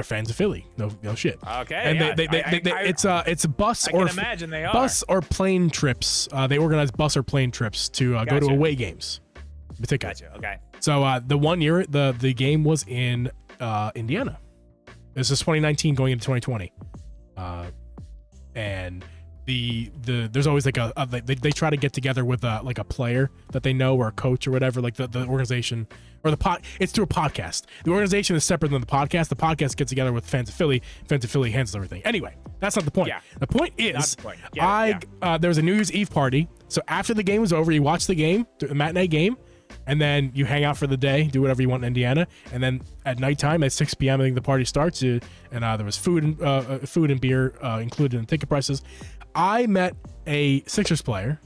fans of Philly. No shit. Okay. And it's a bus or imagine they are. Bus or plane trips. They organize bus or plane trips to go to away games. Gotcha. Okay. So the one year the game was in Indiana. This is 2019 going into 2020, and there's always like they try to get together with like a player that they know or a coach or whatever, like the organization or it's through a podcast. The organization is separate than the podcast. The podcast gets together with Fans of Philly. Fans of Philly handles everything. Anyway, that's not the point. Yeah. The point is, there was a New Year's Eve party. So after the game was over, you watch the game, the matinee game, and then you hang out for the day, do whatever you want in Indiana, and then at nighttime at 6 p.m. I think the party starts. And there was food and beer included in ticket prices. I met a Sixers player,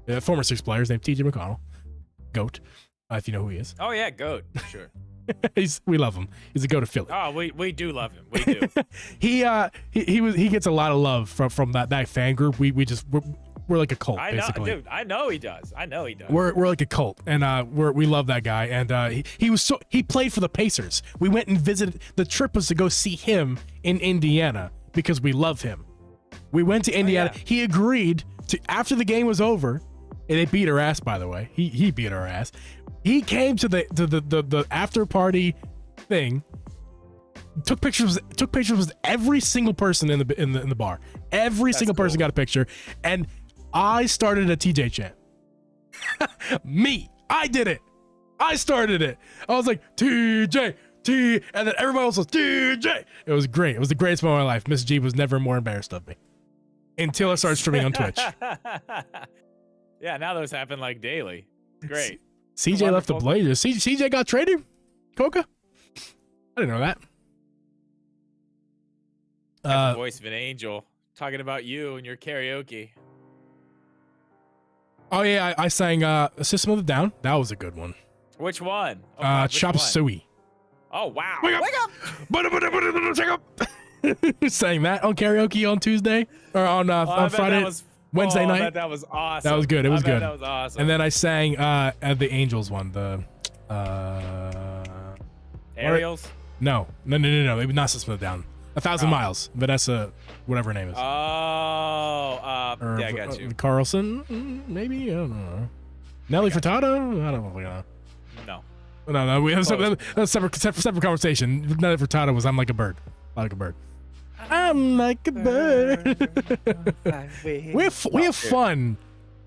a former Sixers player, his name's TJ McConnell, GOAT, if you know who he is. Oh yeah, GOAT, sure. We love him. He's a GOAT of Philly. Oh, we do love him. We do. he gets a lot of love from that fan group. We're like a cult, basically. Dude, I know he does. We're like a cult, and we love that guy. And he played for the Pacers. We went and visited. The trip was to go see him in Indiana because we love him. We went to Indiana. Oh, yeah. He agreed to, after the game was over, and they beat our ass, by the way. He beat our ass. He came to the after party thing. Took pictures with every single person in the bar. Every single person got a picture, and I started a TJ chant. Me, I did it. I started it. I was like TJ, and then everybody else was TJ. It was great. It was the greatest moment of my life. Miss Geeb was never more embarrassed of me until I started streaming on Twitch. Yeah, now those happen like daily. Great. CJ left the Blazers. CJ got traded. Coca. I didn't know that. The voice of an angel talking about you and your karaoke. Oh yeah, I sang System of a Down. That was a good one. Which one? Oh, God, which Chop one? Suey. Oh wow! Wake up! Sang that on karaoke on Tuesday or on Friday, Wednesday night. That was awesome. That was good. It was good. That was awesome. And then I sang the Angels one. The Ariels. No. It was not System of a Down. 1,000 Miles. Vanessa, whatever her name is. Yeah, I got you. Carlson, maybe. I don't know. Nelly Furtado. I don't know. No. No. We have a separate conversation. Nelly Furtado was "I'm Like a Bird." Like a bird. I'm like a bird. we have fun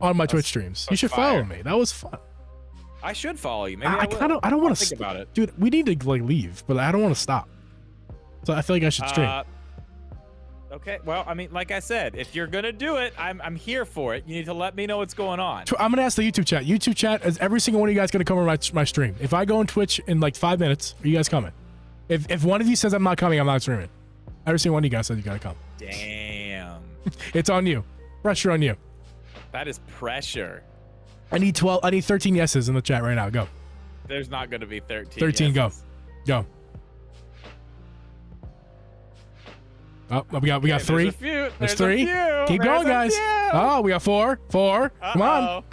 on my Twitch streams. You should follow me. That was fun. I should follow you. Maybe I don't want to think about it, dude. We need to like leave, but I don't want to stop. So I feel like I should stream. Okay. Well, I mean, like I said, if you're gonna do it, I'm here for it. You need to let me know what's going on. I'm gonna ask the YouTube chat. YouTube chat is every single one of you guys gonna come on my stream. If I go on Twitch in like 5 minutes, are you guys coming? If one of you says I'm not coming, I'm not streaming. Every single one of you guys says you gotta come. Damn. It's on you. Pressure on you. That is pressure. I need 13 yeses in the chat right now. Go. There's not gonna be 13. 13. Yeses. Go. Oh, we got 3. There's 3. Keep going, guys. Oh, we got 4. Come on.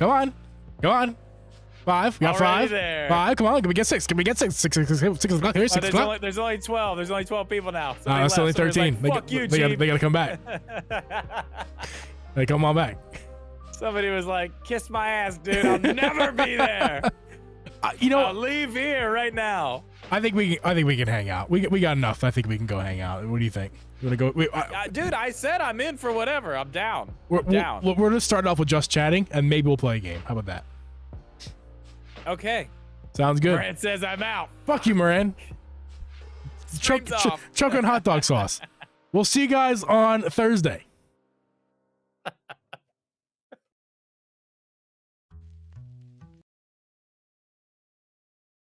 5. We got 5. 5. Come on. Can we get 6? 6 o'clock here. 6 o'clock. There's only 12. There's only 12 people now. That's only 13. Like, fuck you, they gotta come back. They come on back. Somebody was like, "Kiss my ass, dude. I'll never be there." I'll leave here right now. I think we can hang out. We got enough. I think we can go hang out. What do you think? You wanna go? Dude, I said I'm in for whatever. I'm down. We're gonna start off with just chatting, and maybe we'll play a game. How about that? Okay. Sounds good. Moran says I'm out. Fuck you, Moran. Choke on hot dog sauce. We'll see you guys on Thursday.